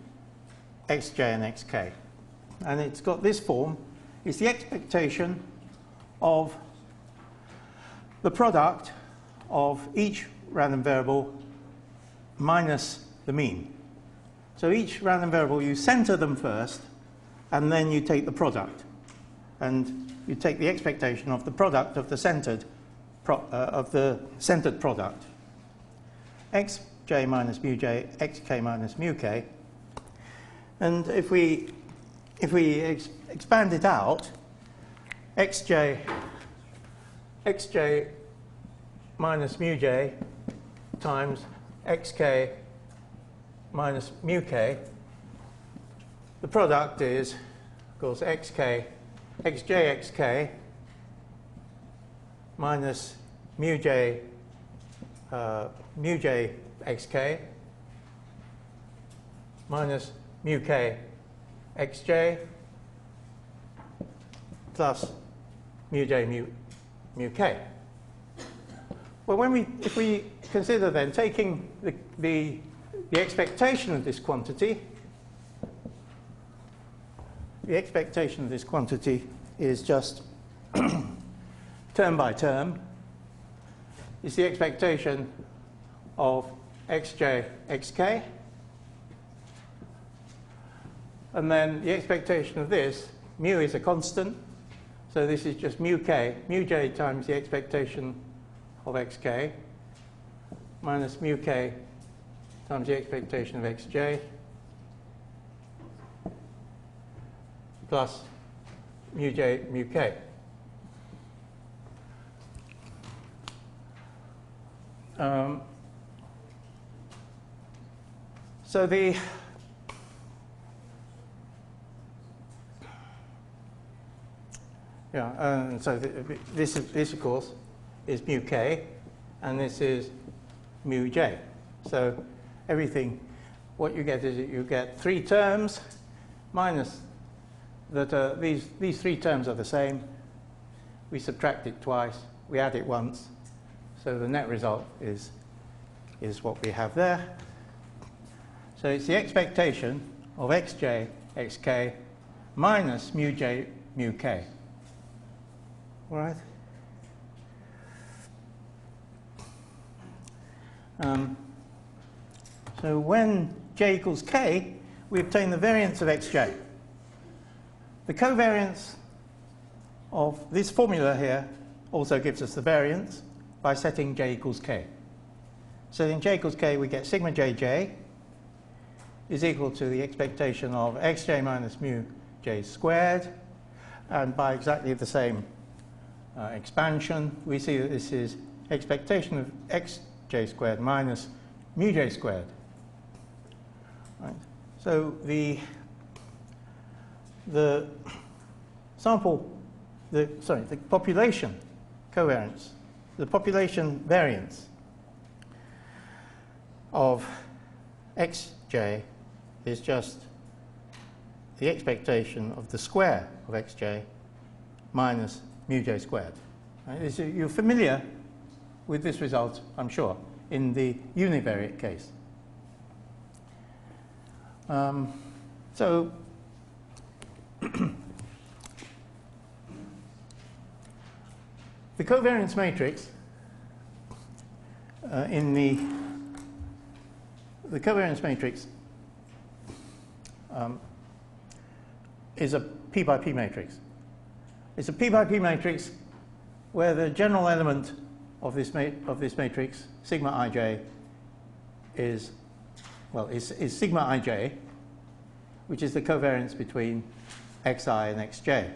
xj and xk. And it's got this form. It's the expectation of the product of each random variable minus the mean. So each random variable, you center them first, and then you take the product. And you take the expectation of the product of the centered product. Xj minus mu j, xk minus mu k. And if we expand it out, xj minus mu j times xk minus mu k, the product is, of course, xj xk minus mu j xk minus mu k xj plus mu j mu k. Well, if we consider then taking the expectation of this quantity, the expectation of this quantity is just term by term. It's the expectation of xj xk, and then the expectation of this, mu is a constant, so this is just mu k, mu j times the expectation of xk minus mu k times the expectation of xj plus mu j mu k. So this of course is mu k, and this is mu j. So everything, what you get is that you get three terms minus that these three terms are the same. We subtract it twice, we add it once, so the net result is what we have there. So it's the expectation of xj xk minus mu j mu k. All right? So when j equals k, we obtain the variance of xj. The covariance of this formula here also gives us the variance by setting j equals k. So in j equals k, we get sigma jj is equal to the expectation of xj minus mu j squared, and by exactly the same expansion, we see that this is expectation of xj squared minus mu j squared. Right. So the population covariance, the population variance of xj is just the expectation of the square of xj minus mu j squared. Right? You're familiar with this result, I'm sure, in the univariate case. So the covariance matrix the covariance matrix is a P by P matrix. It's a P by P matrix where the general element of this matrix, sigma ij, is sigma ij, which is the covariance between xi and xj.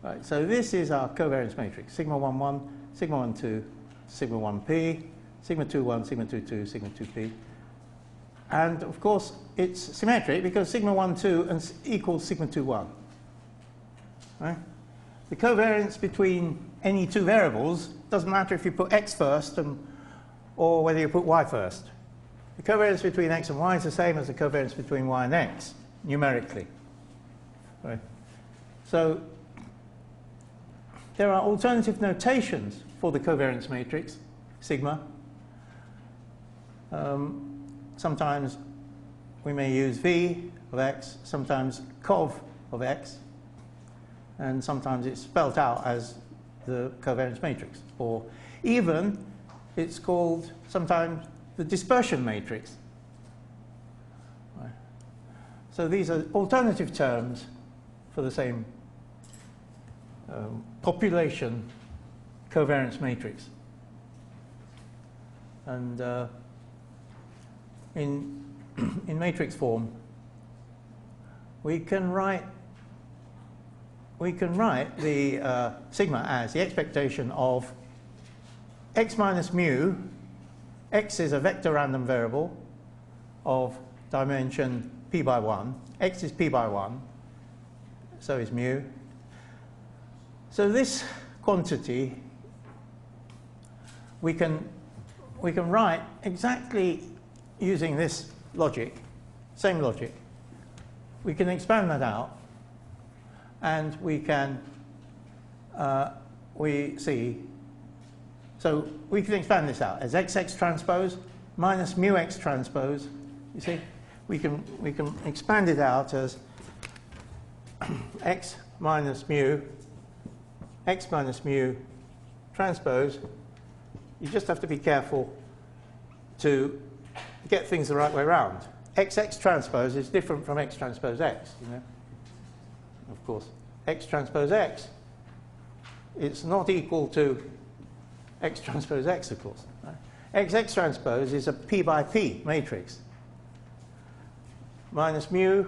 Right, so this is our covariance matrix, sigma 1, 1, sigma 1, 2, sigma 1p, sigma 2, 1, sigma 2, 2, sigma 2p. And of course, it's symmetric because sigma 1, 2 equals sigma 2, 1. Right? The covariance between any two variables doesn't matter if you put x first or whether you put y first. The covariance between x and y is the same as the covariance between y and x, numerically. Right? So there are alternative notations for the covariance matrix, sigma. Sometimes we may use v of x, sometimes cov of x, and sometimes it's spelt out as the covariance matrix. Or even it's called sometimes the dispersion matrix. Right. So these are alternative terms for the same population covariance matrix. And in matrix form, we can write the sigma as the expectation of x minus mu. X is a vector random variable of dimension p by 1. X is p by 1, so is mu. So this quantity we can write exactly using this logic, same logic. We can expand that out, and we can so we can expand this out as xx transpose minus mu x transpose. You see, we can expand it out as x minus mu transpose. You just have to be careful to get things the right way around. Xx transpose is different from x transpose x, you know. Of course, x transpose x, it's not equal to x transpose x, of course. Right? Xx transpose is a p by p matrix. Minus mu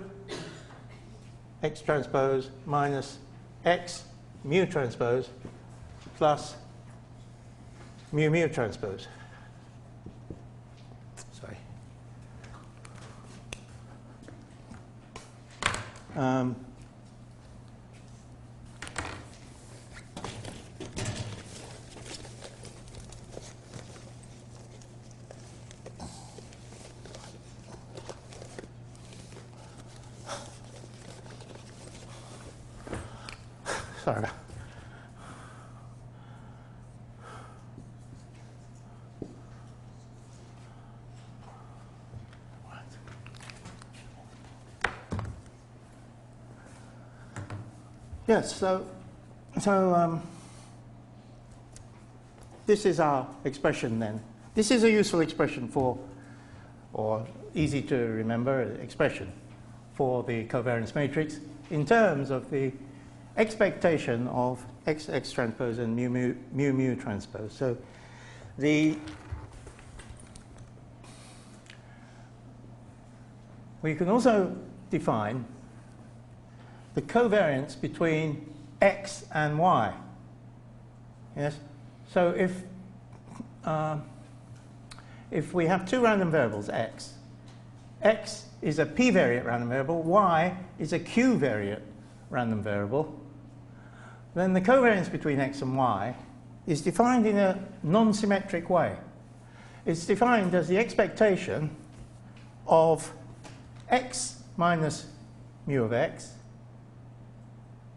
x transpose minus x mu transpose plus mu mu transpose. Sorry. Sorry. Yes, so this is our expression then. This is a useful expression for, or easy to remember expression for the covariance matrix in terms of the expectation of xx transpose and mu mu transpose. So we can also define the covariance between x and y. Yes. So if we have two random variables x is a p-variate random variable, y is a q-variate random variable, then the covariance between x and y is defined in a non-symmetric way. It's defined as the expectation of x minus mu of x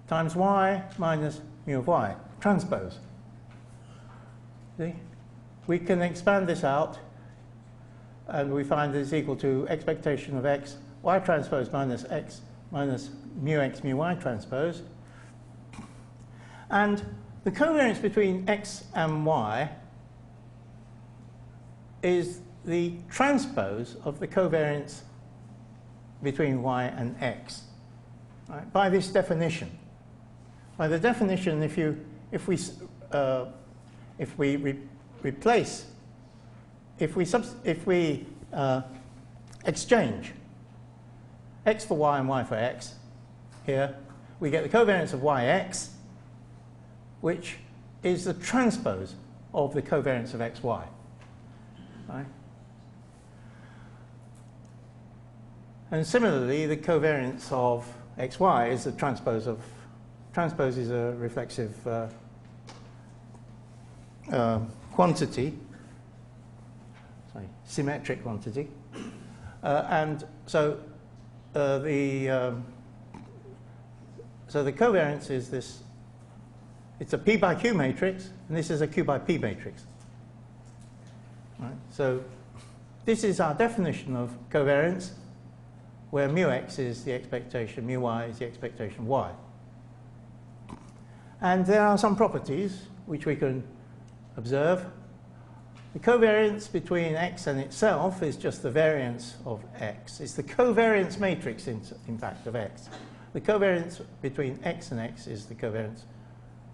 times y minus mu of y, transpose. See? We can expand this out, and we find that it's equal to expectation of x, y transpose minus x minus mu x mu y transpose. And the covariance between x and y is the transpose of the covariance between y and x, right? By this definition. By the definition, if we if we replace, if we exchange x for y and y for x here, we get the covariance of yx, which is the transpose of the covariance of xy. Right? And similarly, the covariance of xy is the transpose of, transpose is a reflexive quantity, sorry, symmetric quantity. And so the covariance is this, it's a P by Q matrix, and this is a Q by P matrix. Right? So this is our definition of covariance, where mu x is the expectation, mu y is the expectation of y. And there are some properties which we can observe. The covariance between x and itself is just the variance of x. It's the covariance matrix, in fact, of x. The covariance between x and x is the covariance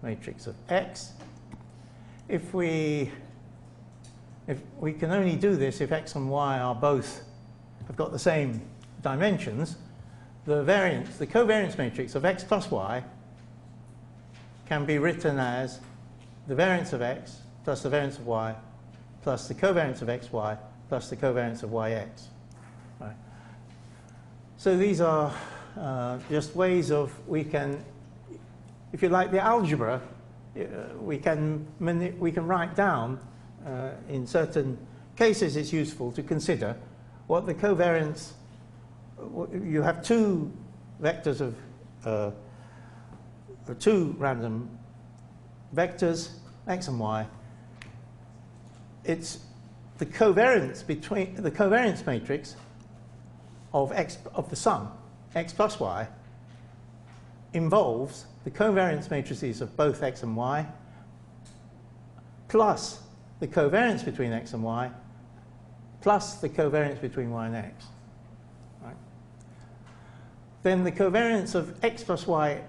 matrix of x. If we can only do this if x and y are both, have got the same dimensions, the covariance matrix of x plus y can be written as the variance of x plus the variance of y plus the covariance of xy plus the covariance of yx. Right. So these are just ways of, we can, if you like, the algebra, we can write down, in certain cases it's useful to consider what the covariance, you have two vectors of, two random vectors, x and y. It's the covariance between, the covariance matrix of x, of the sum, x plus y, involves the covariance matrices of both x and y plus the covariance between x and y plus the covariance between y and x. Right? Then the covariance of x plus y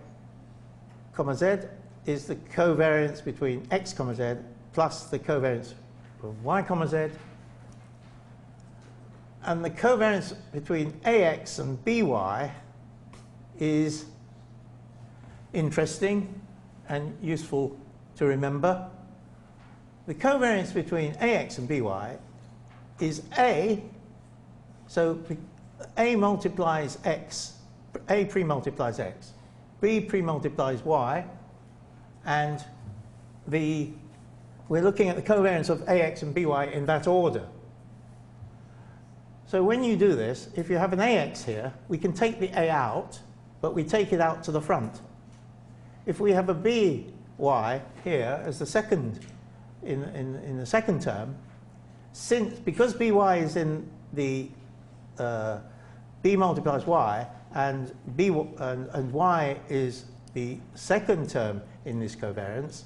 comma z is the covariance between x comma z plus the covariance of y comma z. And the covariance between ax and by is interesting and useful to remember. The covariance between ax and by is a, so a multiplies x, a pre-multiplies x, b pre-multiplies y, and we're looking at the covariance of ax and by in that order. So when you do this, if you have an ax here, we can take the a out, but we take it out to the front. If we have a by here as the second, in the second term, because by is in the b multiplies y, and and y is the second term in this covariance,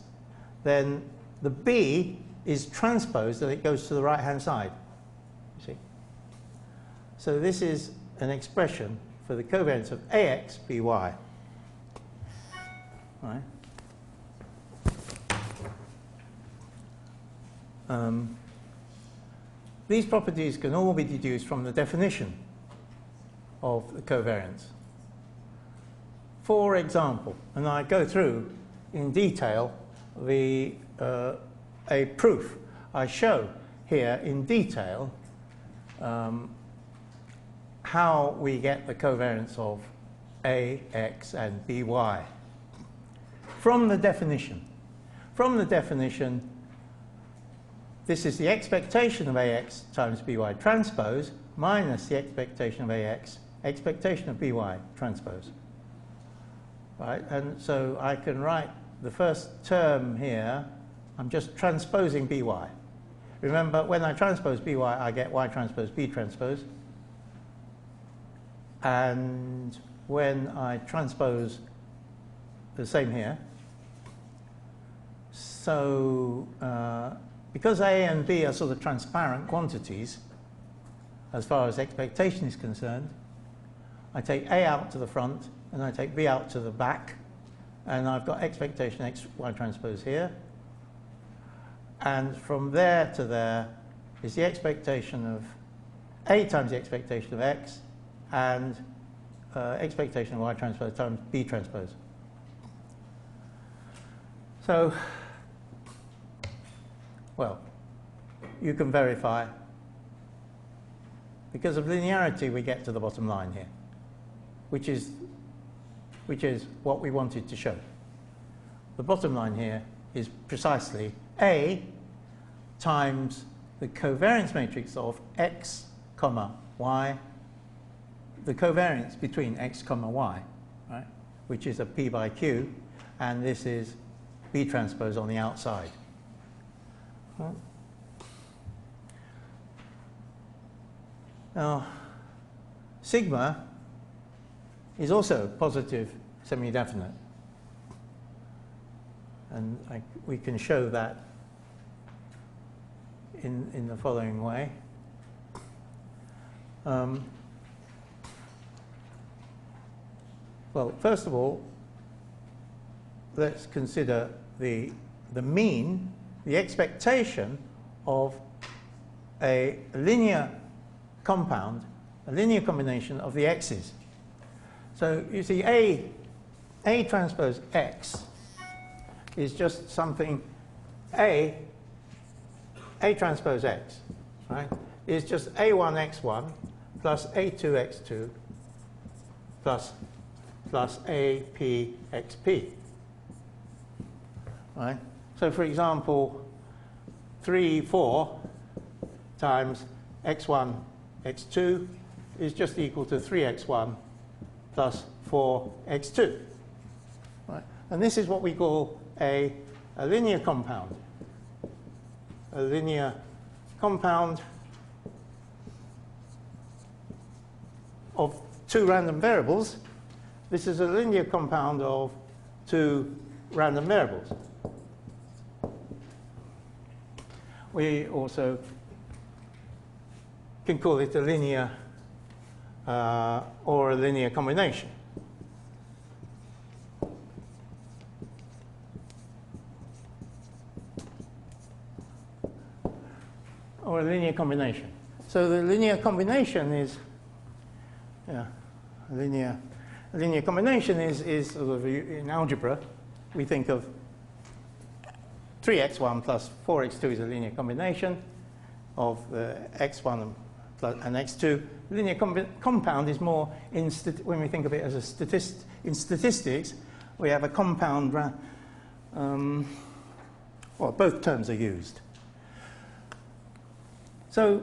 then the b is transposed and it goes to the right hand side. You see? So this is an expression for the covariance of ax by. Right? These properties can all be deduced from the definition of the covariance. For example, and I go through in detail a proof. I show here in detail how we get the covariance of ax and by from the definition. From the definition, this is the expectation of ax times by transpose minus the expectation of ax, expectation of by transpose. Right? And so I can write the first term here, I'm just transposing by. Remember, when I transpose by, I get y transpose b transpose. And when I transpose, the same here. So because a and b are sort of transparent quantities, as far as expectation is concerned, I take a out to the front, and I take b out to the back, and I've got expectation x y transpose here, And from there to there is the expectation of A times the expectation of X and expectation of Y transpose times B transpose. So, well, you can verify. Because of linearity, we get to the bottom line here, which is what we wanted to show. The bottom line here is precisely A times the covariance matrix of X, comma, Y, the covariance between X, comma, Y, right, which is a P by Q, and this is B transpose on the outside. Right. Now, sigma is also positive semi-definite, and we can show that in the following way. Well, first of all, let's consider the mean, the expectation of a linear compound, a linear combination of the x's. So you see A transpose X is just something, A transpose X, right, is just A1 X1 plus A2 X2 plus AP XP. Right? So for example, 3, 4 times X1 X2 is just equal to 3X1 plus 4X2. Right? And this is what we call a linear compound. A linear compound of two random variables. This is a linear compound of two random variables. We also can call it a linear or a linear combination. Or a linear combination. So the linear combination is, a linear combination is sort of, in algebra, we think of 3x1 plus 4x2 is a linear combination of x1 and x2. Linear compound is more, when we think of it as a in statistics, we have a compound, well, both terms are used. So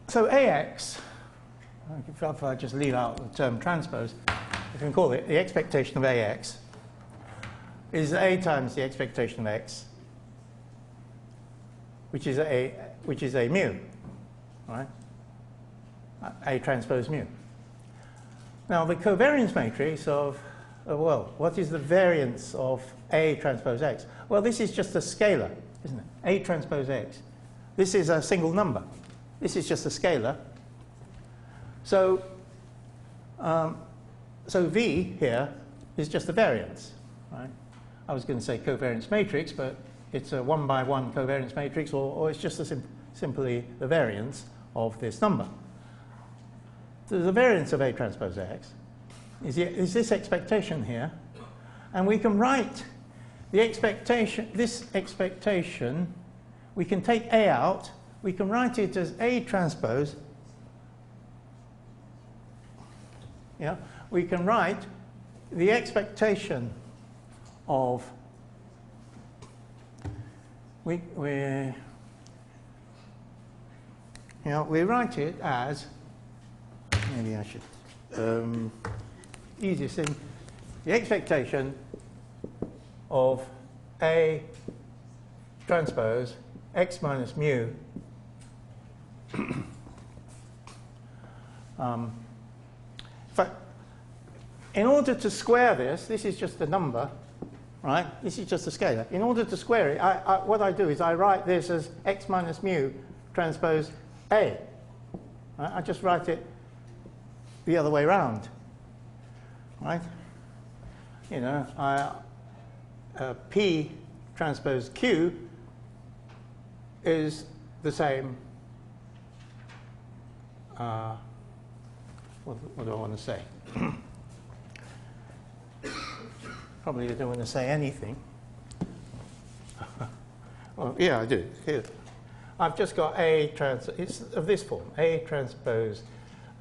AX, if I just leave out the term transpose, we can call it the expectation of AX is A times the expectation of X, which is a mu, right? A transpose mu. Now the covariance matrix of, well, what is the variance of A transpose X? Well, this is just a scalar, isn't it? A transpose X. This is a single number. This is just a scalar. So, so V here is just a variance, right? I was going to say covariance matrix, but it's a 1-by-1 covariance matrix, or it's just simply the variance of this number. So the variance of A transpose X is this expectation here, and we can write the expectation, this expectation, we can take A out, we can write it as A transpose, yeah, we can write the expectation of, we write it as, maybe I should, easiest thing, the expectation of A transpose X minus mu in fact, in order to square this is just a number, right? This is just a scalar. In order to square it, what I do is I write this as X minus mu transpose A. Right? I just write it the other way around, right? You know, P transpose Q is the same. What do I want to say? Probably I don't want to say anything. Well, yeah, I do. Here. I've just got it's of this form. A transpose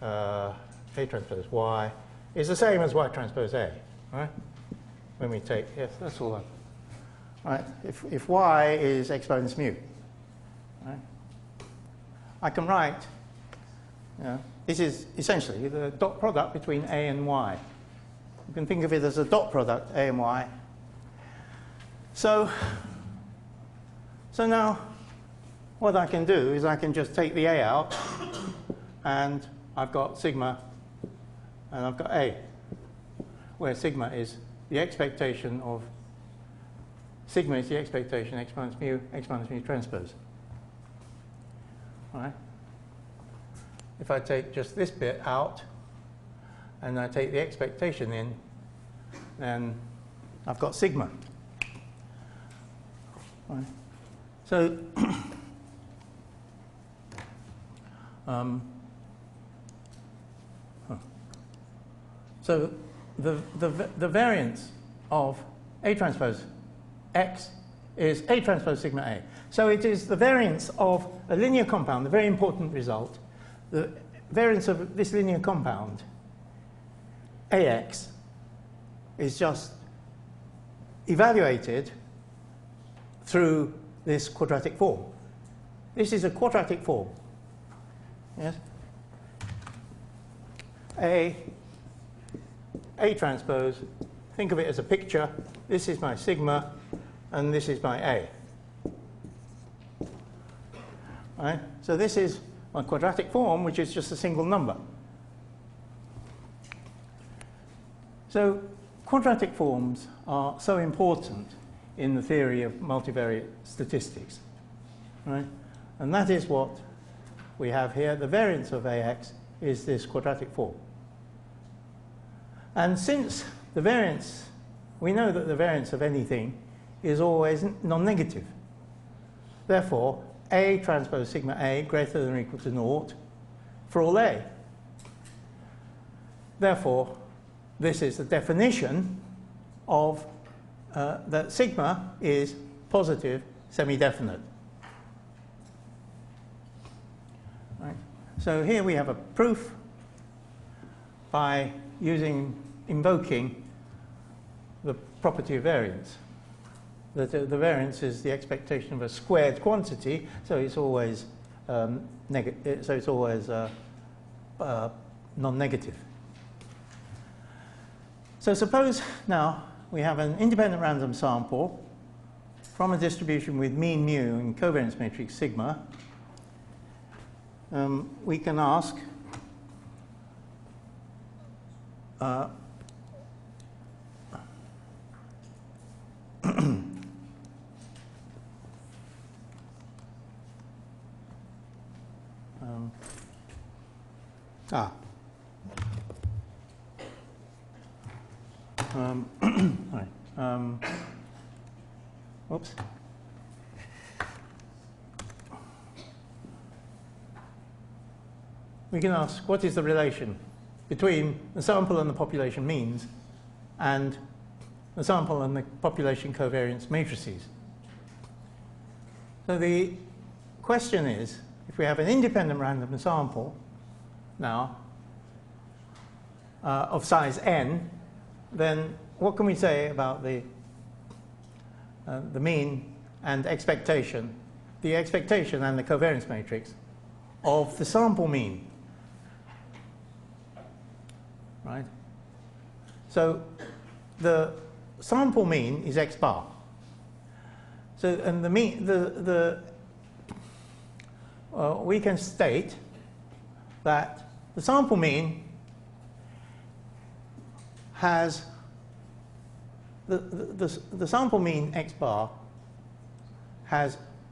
Y is the same as Y transpose A, right? When we take, yes, that's all. Right? If Y is exponents mu, right? I can write, this is essentially the dot product between A and Y. You can think of it as a dot product, A and Y. So now what I can do is I can just take the A out, and I've got sigma, and I've got A, where sigma is the expectation of, sigma is the expectation exponents mu transpose. All right? If I take just this bit out, and I take the expectation in, then I've got sigma. All right? So, so the variance of A transpose X is A transpose sigma A. So it is the variance of a linear compound, the very important result. The variance of this linear compound, AX, is just evaluated through this quadratic form. This is a quadratic form. Yes? A transpose, think of it as a picture. This is my sigma, and this is my A. Right? So this is my quadratic form, which is just a single number. So quadratic forms are so important in the theory of multivariate statistics. Right? And that is what we have here. The variance of AX is this quadratic form. And since the variance, we know that the variance of anything is always non-negative. Therefore, A transpose sigma A greater than or equal to naught for all A. Therefore, this is the definition of that sigma is positive semi-definite. Right. So here we have a proof by invoking the property of variance. That the variance is the expectation of a squared quantity, so it's always non-negative. So suppose now we have an independent random sample from a distribution with mean mu and covariance matrix sigma. We can ask oops. We can ask, what is the relation between the sample and the population means and the sample and the population covariance matrices? So the question is, if we have an independent random sample now of size n, then what can we say about the mean and expectation, the expectation and the covariance matrix of the sample mean? Right? So the sample mean is x bar. So and the mean, we can state that the sample mean has the sample mean x bar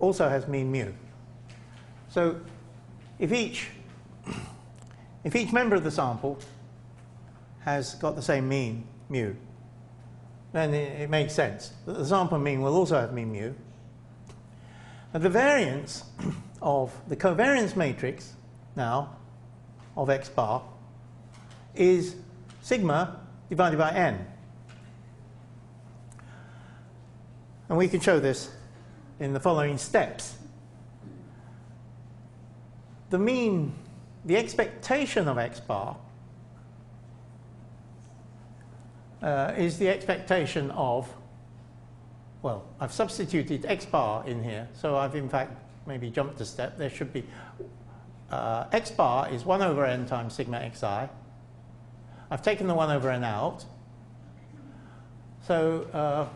also has mean mu. So if each member of the sample has got the same mean mu, then it makes sense that the sample mean will also have mean mu. And the variance of the covariance matrix now of x bar is sigma divided by n. And we can show this in the following steps. The mean, the expectation of x bar is the expectation of, well, I've substituted x bar in here, so I've in fact maybe jumped a step. There should be x bar is 1 over n times sigma xi. I've taken the 1 over n out. So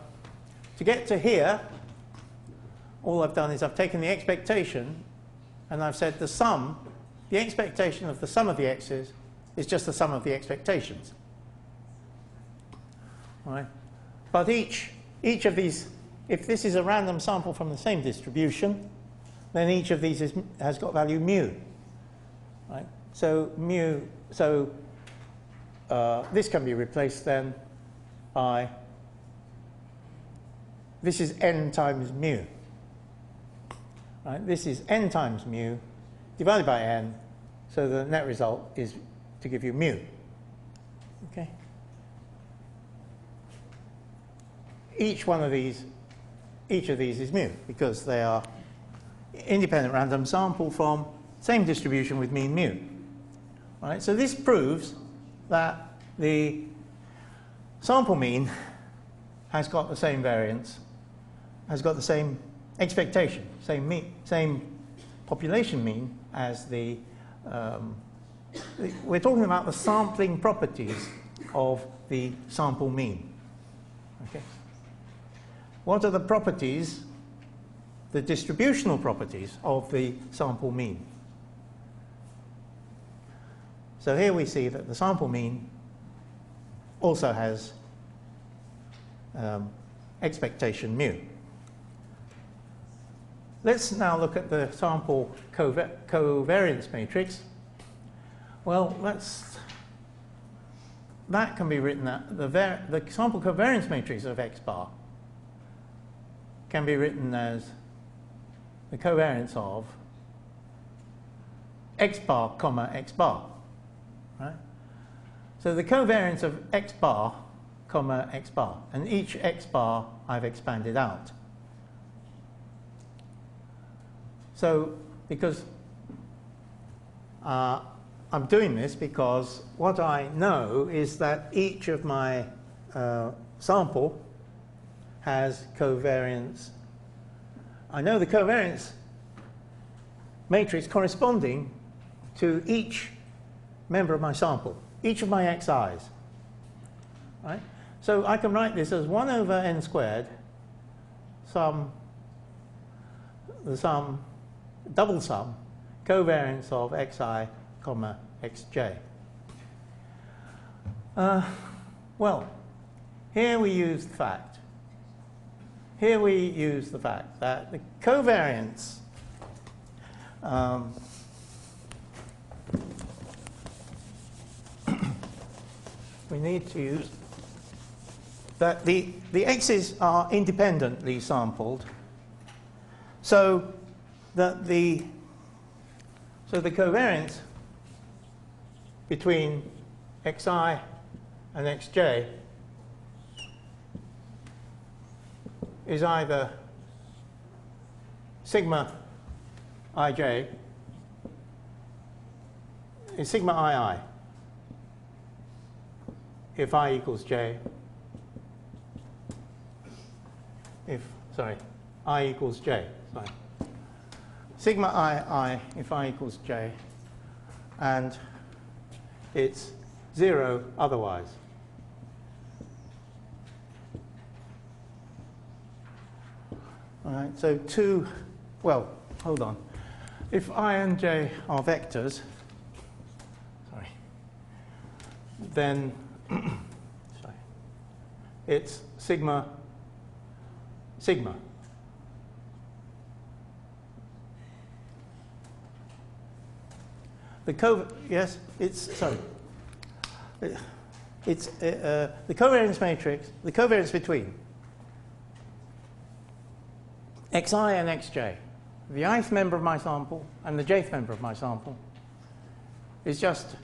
to get to here, all I've done is I've taken the expectation and I've said the sum, the expectation of the sum of the x's is just the sum of the expectations. Right? But each of these, if this is a random sample from the same distribution, then each of these has got value mu. Right? So mu, so this can be replaced then by, this is n times mu. Right? This is n times mu divided by n, so the net result is to give you mu. Okay? Each of these is mu because they are independent random sample from same distribution with mean mu. Right? So this proves that the sample mean has got the same variance, has got the same expectation, same population mean as the we're talking about the sampling properties of the sample mean. Okay. What are the properties, the distributional properties of the sample mean? So here we see that the sample mean also has expectation mu. Let's now look at the sample covariance matrix. Well, that can be written at the sample covariance matrix of x bar can be written as the covariance of x bar comma x bar. Right? So the covariance of x bar comma x bar, and each x bar I've expanded out. So because I'm doing this because what I know is that each of my sample has covariance. I know the covariance matrix corresponding to each member of my sample, each of my xi's. Right? So I can write this as 1 over n squared double sum covariance of xi comma xj. Well, here we use the fact. Here we use the fact that the covariance we need to use that the x's are independently sampled, so that the covariance between xi and xj is either sigma ij, is sigma ii if I equals j, I equals j, sorry. Sigma ii if I equals j, and it's 0 otherwise. All right, so well, hold on. If I and j are vectors, sorry, then sorry, it's sigma. Yes, it's sorry. It's the covariance matrix, the covariance between xi and xj the ith member of my sample and the jth member of my sample is just,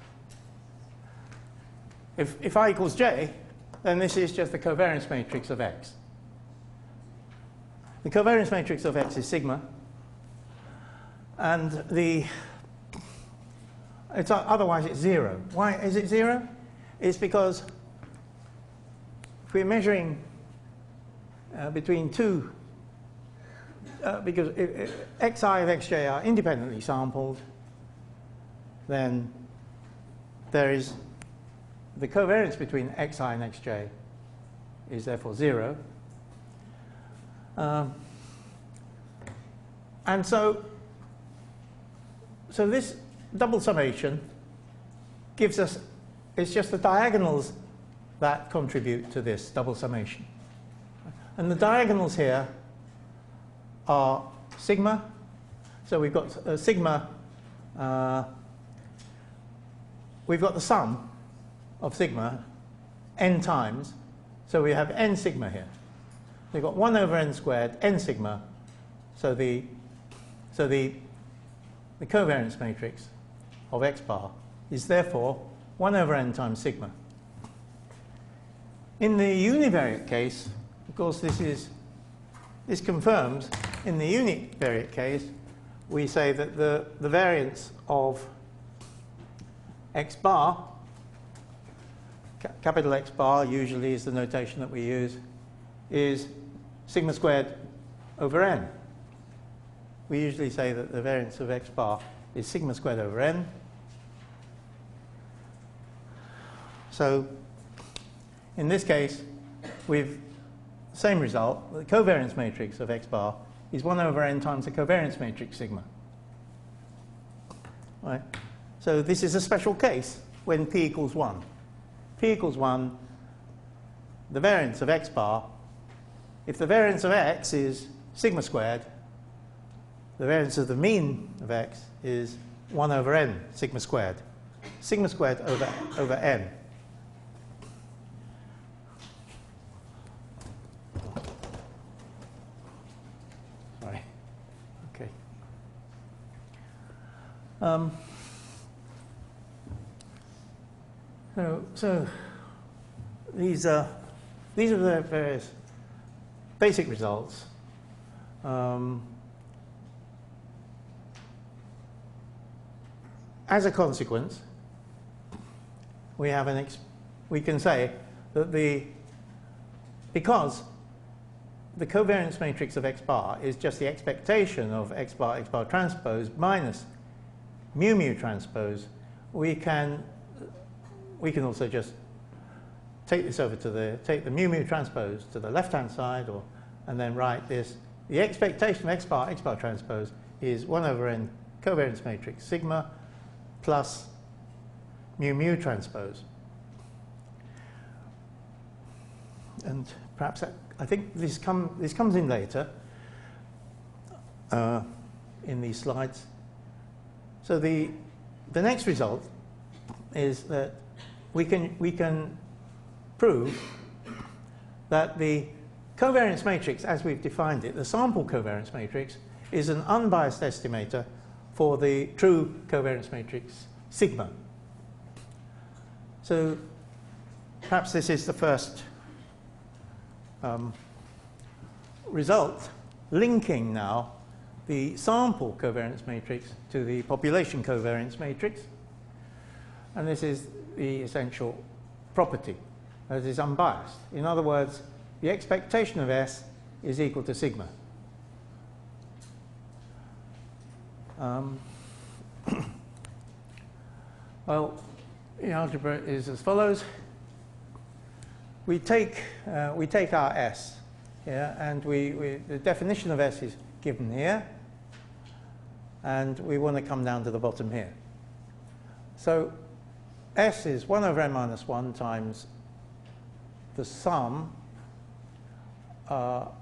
if I equals j, then this is just the covariance matrix of X. The covariance matrix of X is sigma, and otherwise it's 0. Why is it 0? It's because if we're measuring between two, because if xi of xj are independently sampled, then there is the covariance between xi and xj is therefore 0. And so this double summation gives us, it's just the diagonals that contribute to this double summation. And the diagonals here are sigma. So we've got sigma, we've got the sum of sigma n times. So we have n sigma here. We've got 1 over n squared, n sigma. So the covariance matrix of x bar is therefore 1 over n times sigma. In the univariate case, of course, this confirms. In the univariate case, we say that the variance of x bar, capital X bar usually is the notation that we use, is sigma squared over n. We usually say that the variance of x bar is sigma squared over n. So in this case, we've same result. The covariance matrix of x bar is 1 over n times the covariance matrix sigma. Right? So this is a special case when p equals 1. P equals 1, the variance of x bar, if the variance of x is sigma squared, the variance of the mean of x is 1 over n sigma squared over n. Sorry. Okay. So these are the various basic results. As a consequence, we can say that because the covariance matrix of x bar is just the expectation of x bar transpose minus mu mu transpose, we can also just take this over to take the mu mu transpose to the left-hand side, and then write this. The expectation of x bar transpose is 1 over n covariance matrix sigma plus mu mu transpose. And perhaps I think this comes in later in these slides. So the next result is that we can prove that the covariance matrix, as we've defined it, the sample covariance matrix, is an unbiased estimator for the true covariance matrix sigma. So perhaps this is the first result linking now the sample covariance matrix to the population covariance matrix. And this is the essential property, that it is unbiased. In other words, the expectation of S is equal to sigma. Well, the algebra is as follows. We take our S here, and the definition of S is given here, and we want to come down to the bottom here. So S is 1 over n minus 1 times the sum of,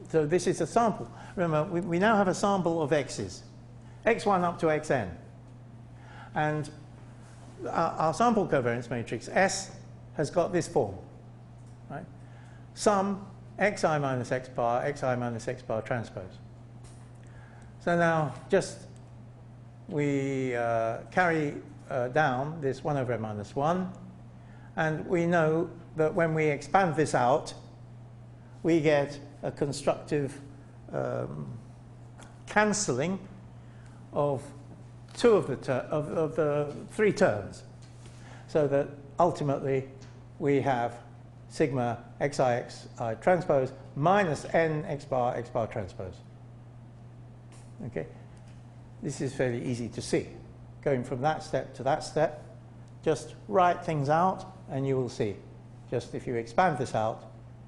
so this is a sample. Remember, we now have a sample of x's, x1 up to xn. And our sample covariance matrix, S, has got this form. Right? Sum xi minus x bar, xi minus x bar transpose. So now just we carry down this 1 over n minus 1, and we know that when we expand this out, we get a constructive cancelling of the 3 terms, so that ultimately we have sigma xi transpose minus n x bar transpose. Okay, this is fairly easy to see. Going from that step to that step, just write things out and you will see. Just if you expand this out,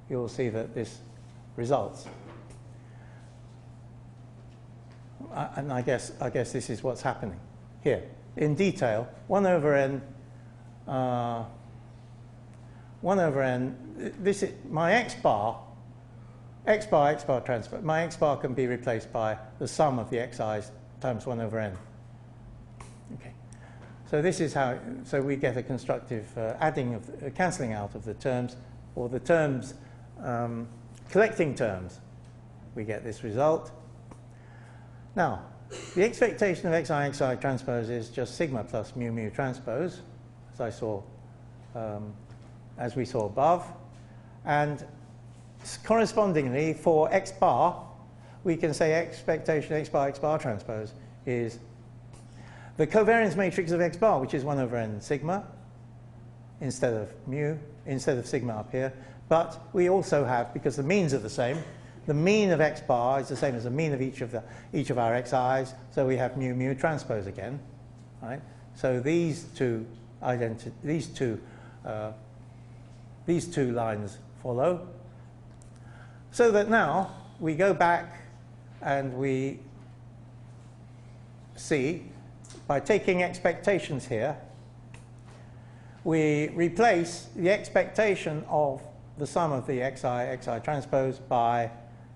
you will see that this results. And I guess this is what's happening here. In detail, 1 over n, this is my x bar transpose. My x bar can be replaced by the sum of the xi's times 1 over n. Okay. So this is how, so we get a constructive adding of, cancelling out of the terms, or the terms, collecting terms, we get this result. Now, the expectation of xi transpose is just sigma plus mu transpose, as we saw above. And correspondingly, for x bar, we can say expectation x bar transpose is the covariance matrix of x bar, which is 1 over n sigma, instead of mu, instead of sigma up here. But we also have, because the means are the same, the mean of x bar is the same as the mean of each of our xi's, so we have mu transpose again, right? So these two lines follow, so that now we go back and we see, by taking expectations here, we replace the expectation of the sum of the xi transpose by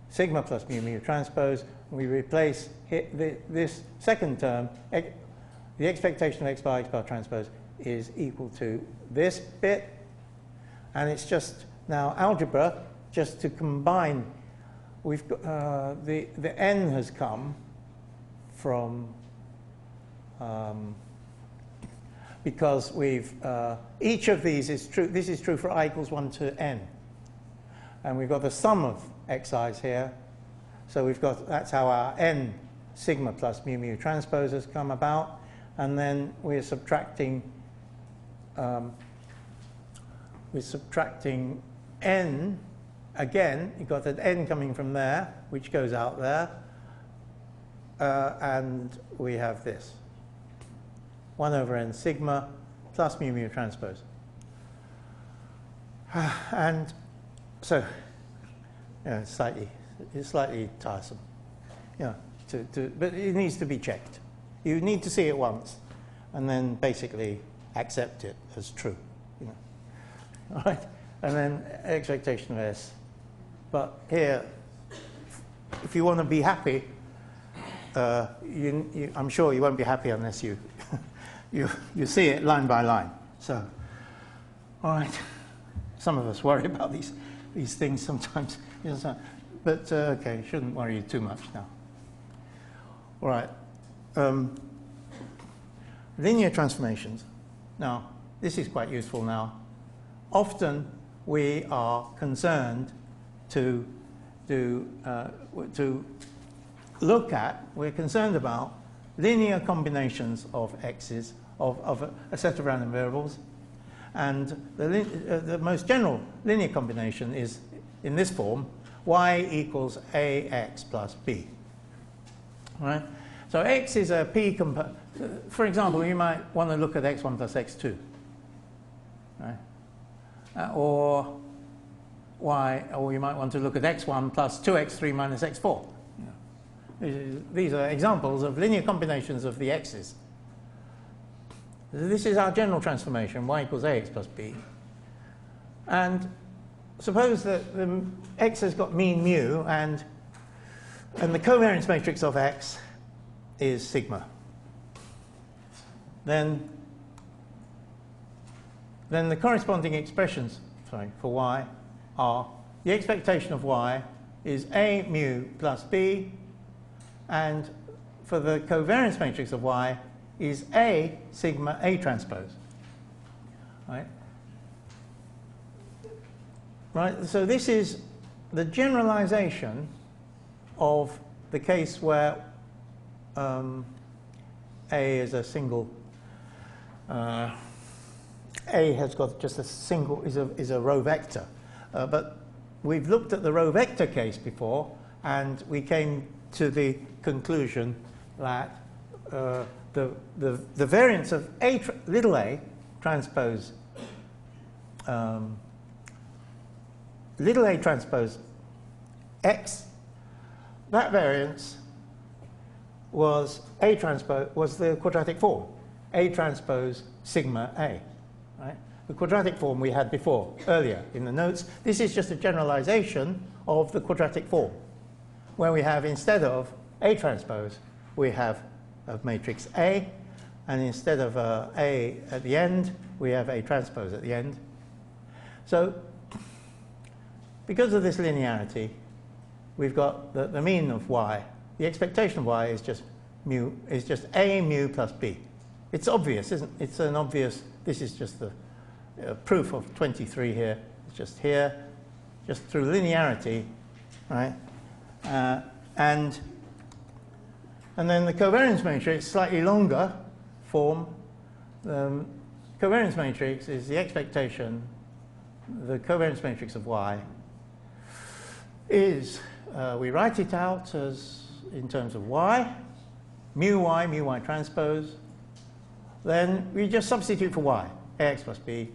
sigma plus mu transpose. We replace this second term, the expectation of x bar transpose is equal to this bit, and it's just now algebra just to combine. We've got the n has come from because we've each of these is true. This is true for I equals 1 to n, and we've got the sum of xi's here. So we've got, that's how our n sigma plus mu transpose has come about, and then we're subtracting n again. You've got an n coming from there, which goes out there, and we have this 1 over n sigma plus mu transpose. And so, it's slightly tiresome, but it needs to be checked. You need to see it once, and then basically accept it as true. All right, and then expectation of s. But here, if you want to be happy, I'm sure you won't be happy unless you you see it line by line. So, all right, some of us worry about these things sometimes. But okay, shouldn't worry you too much now. All right. Linear transformations. Now, this is quite useful now. Often we are concerned to look at, we're concerned about linear combinations of x's, of a set of random variables. And the most general linear combination is in this form: y equals ax plus b. All right? So x is a p component. For example, you might want to look at x1 plus x2. Right? Or you might want to look at x1 plus 2x3 minus x4. These are examples of linear combinations of the x's. This is our general transformation, y equals ax plus b. And suppose that the x has got mean mu, and the covariance matrix of x is sigma. Then the corresponding expressions, for y are the expectation of y is A mu plus B, and for the covariance matrix of y is A sigma A transpose. Right? Right? So this is the generalization of the case where A is a single, A has got just a single, is a row vector. But we've looked at the row vector case before, and we came to the conclusion that the variance of little a transpose little a transpose x, that variance was A transpose, was the quadratic form, A transpose sigma A, right? The quadratic form we had before, earlier in the notes. This is just a generalization of the quadratic form, where we have, instead of A transpose, we have a matrix A, and instead of A at the end, we have A transpose at the end. So, because of this linearity, we've got the mean of y. The expectation of y is just mu, is just A mu plus B. It's obvious, isn't it? It's an obvious, this is just the proof of 23 here. It's just here, just through linearity, right? And then the covariance matrix, slightly longer form. Covariance matrix is the expectation, the covariance matrix of y is, we write it out as in terms of y, mu y transpose. Then we just substitute for y, ax plus b.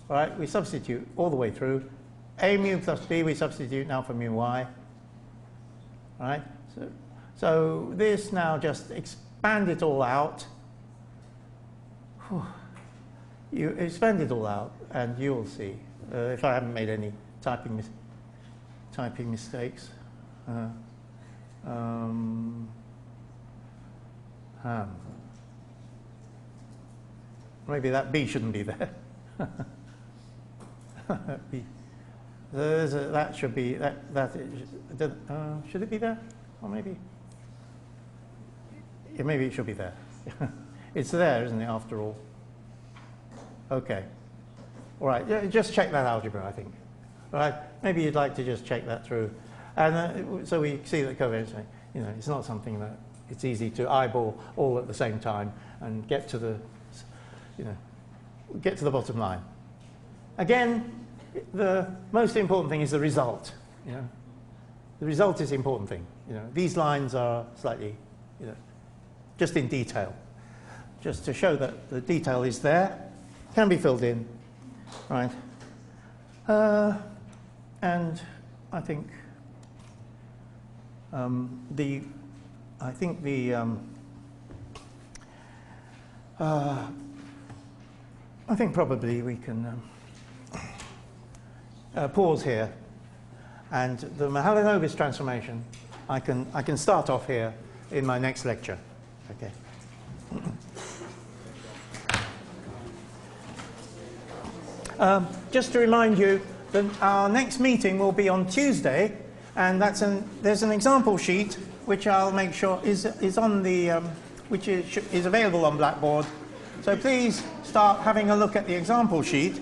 All right, we substitute all the way through. A mu plus b, we substitute now for mu y. All right, so this now just expand it all out. You expand it all out, and you'll see if I haven't made any typing mistakes. Maybe that B shouldn't be there. B. That should be should it be there? Or maybe? Yeah, maybe it should be there. It's there, isn't it? After all. Okay. All right. Just check that algebra, I think. All right. Maybe you'd like to just check that through, and so we see that covariance. You know, it's not something that it's easy to eyeball all at the same time and get to the, get to the bottom line. Again, the most important thing is the result. You know, the result is the important thing. You know, these lines are slightly, just in detail, just to show that the detail is there, can be filled in, right? And I think I think probably we can pause here, and the Mahalanobis transformation I can start off here in my next lecture. Okay. Just to remind you that our next meeting will be on Tuesday, and there's an example sheet which I'll make sure is on the which is available on Blackboard. So please start having a look at the example sheet.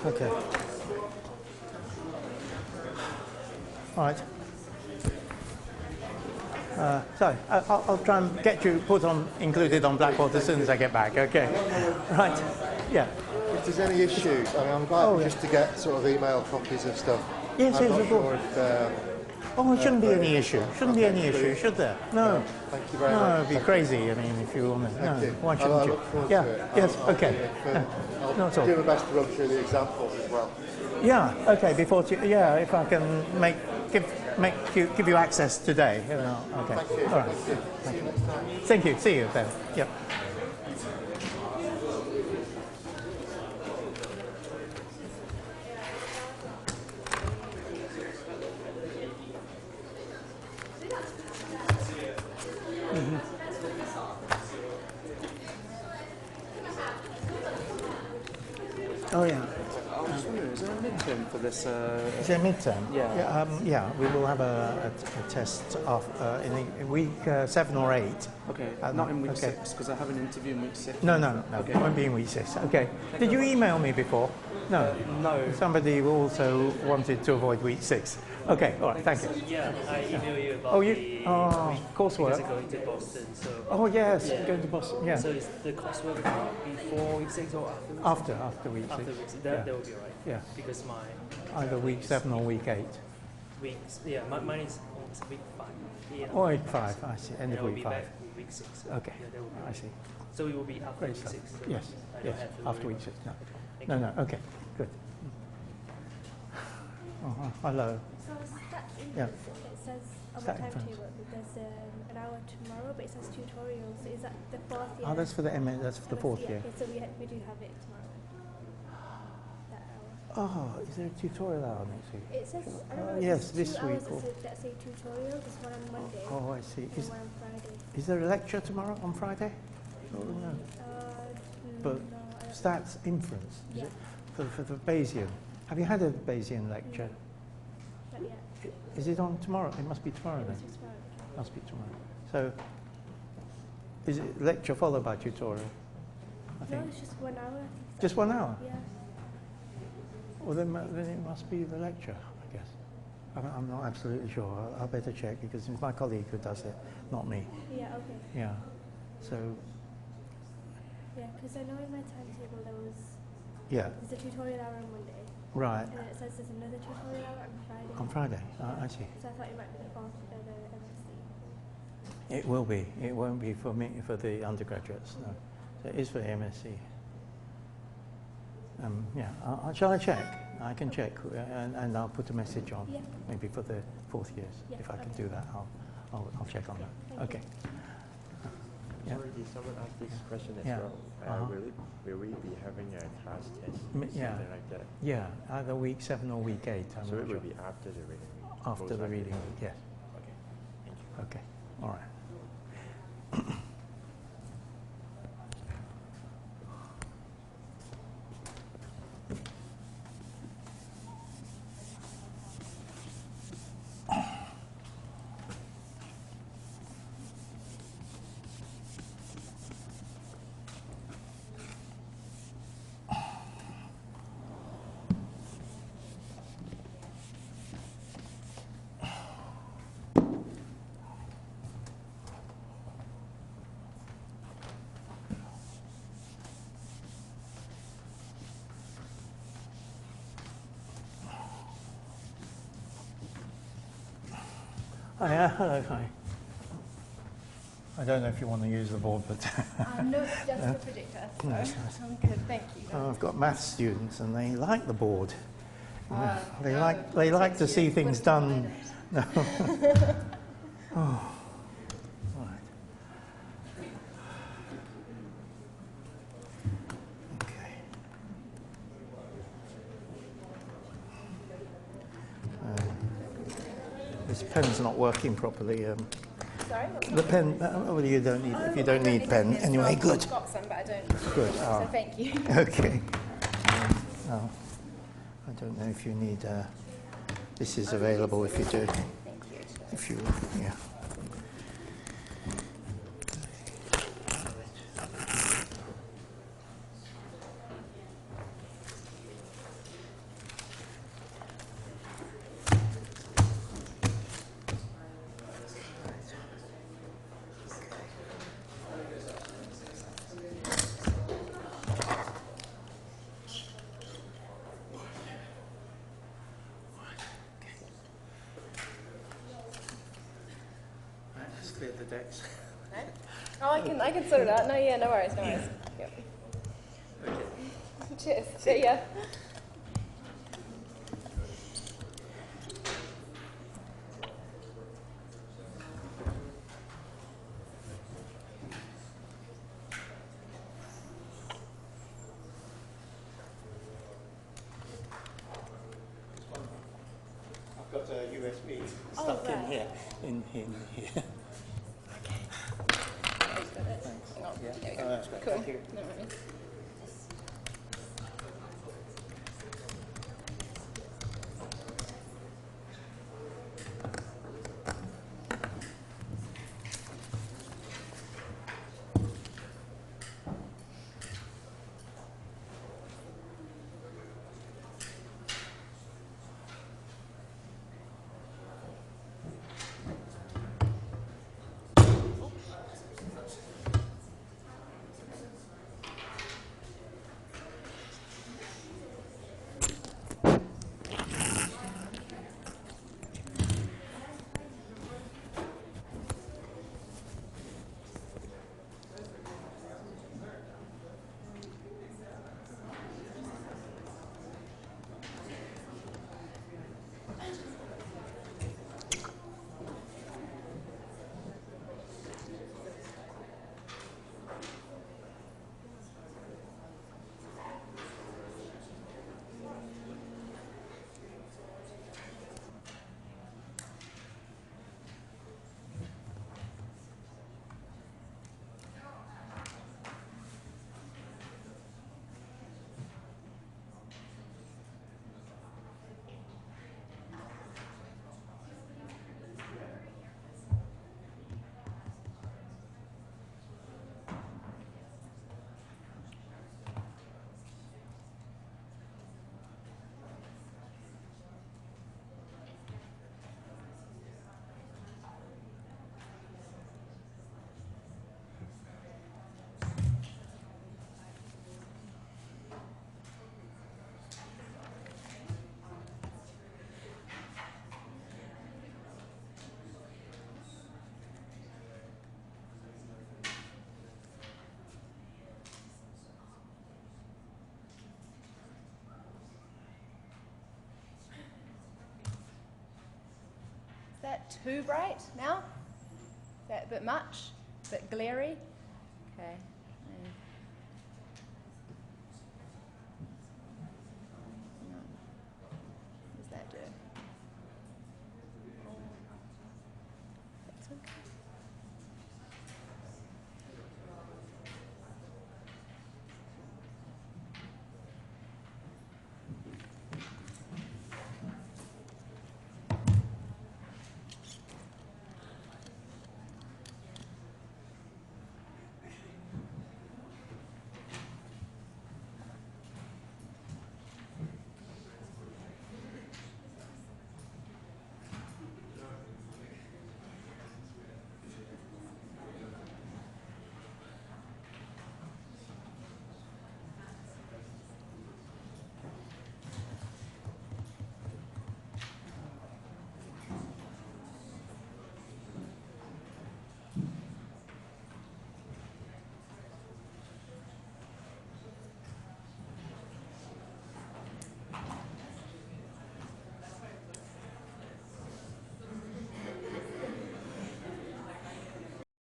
Okay. All right. So I'll try and get you included on Blackboard as soon as I get back. Okay. Right. Yeah. If there's any issues, I mean, I'm glad just to get sort of email copies of stuff. Yes, I'm yes, not of sure course. Oh, it shouldn't be any issue. Shouldn't be any issue, should there? No. Thank you very No, much. it'd be crazy. I mean, if you want to. No, Thank you. why I shouldn't you? look forward Yeah. to it. Yes. I'll Okay. I'll Not at all. do my best to run through the examples as well. Yeah. Okay. Before. Yeah. If I can give you access today. You know, okay. Thank you. All right. Thank you. See you next time. Thank you. See you then. Yep. Oh yeah. I was just wondering, is there a midterm for this? Is it a midterm? Yeah. Yeah, we will have a test in week 7 or 8. Okay, not in week okay. 6, because I have an interview in week 6. No. Okay. It won't be in week 6. Okay. Did you email me before? No. No. Somebody also wanted to avoid week 6. Okay, all right, thank you. Yeah, I emailed you about Oh, you? the Oh, because coursework. I'm going to Boston, so Oh, yes, Yeah. going to Boston. Yeah. so is the coursework before week 6 or after? After week 6. After week 6, Yeah. that will be alright. Yeah. Because my Either week 7 or week 8. weeks, mine is week 5. Yeah. Or week 5, I see. End and of I will week be 5. back in week 6. So Okay, Yeah, that will be I see. So it will be after Great week stuff. 6. So Yes, I don't yes, have to after worry. week 6. No, Thank no, you. no, okay, good. Hello. So stats Yeah. inputs, it says on the Stat inputs. timetable that there's an hour tomorrow, but it says tutorials. So is that the fourth year? Oh, that's for the that's for the 4th year. Okay, so we do have it tomorrow. That hour. Oh, is there a tutorial hour next week? It says, I don't know, yes, there's this 2 week hours or- that say tutorial. There's one on Monday Oh, I see. and one on Friday. Is there a lecture tomorrow on Friday? Oh, no. But No, I don't stats inference, is Yeah. it? For the Bayesian. Have you had a Bayesian lecture? Not yet. Is it on tomorrow? It must be tomorrow It then. must be tomorrow. Must be tomorrow. So, is it lecture followed by tutorial? I No, think. it's just 1 hour. I think Just 1 hour? Yeah. Well, then it must be the lecture, I guess. I'm not absolutely sure. I'll better check because it's my colleague who does it, not me. Yeah, okay. Yeah. So, Yeah, because I know in my timetable yeah. there's a tutorial hour on Monday. Right. And then it says there's another tutorial hour on Friday. On Friday. I see. So I thought it might be the fourth, the MSc. It will be. It won't be for me, for the undergraduates. No. So it is for the MSc. Yeah. Shall I check? I can check, and I'll put a message on. Yeah. Maybe for the 4th years. Yeah, If I can okay. do that, I'll check on that. Thank Okay. Yeah. Sorry, did someone ask this question as Yeah. well? Uh-huh. Will we be having a class test, Yeah. something like that? Yeah, either week 7 or week 8. I'm So not it will sure. be after the reading week? After most the likely. reading week, yes. Okay, thank you. Okay, all right. Hi, hello, hi. I don't know if you want to use the board, but No, just the projector. So No, it's nice. I'm good, thank you. I've got maths students and they like the board. They no, like to see things wouldn't done. mind Oh, right. Okay. This pen's not working properly. Sorry? The pen. Well, you don't need. If you don't need pen, anyway. Good. I've got some, but I don't. Good. So thank you. Okay. No, I don't know if you need. This is available if you do. Thank you. If you, yeah. clear the decks. Okay. Oh, I can sort it out. No, yeah, no worries, no worries. Yep. Okay. Cheers. See ya. I've got a USB Oh, stuck in right. here. In here. Thanks. Hang on. Yeah. There we go. Oh, that's great. Cool. Thank you. No worries. Is that too bright now? Is that a bit much? A bit glary? Okay.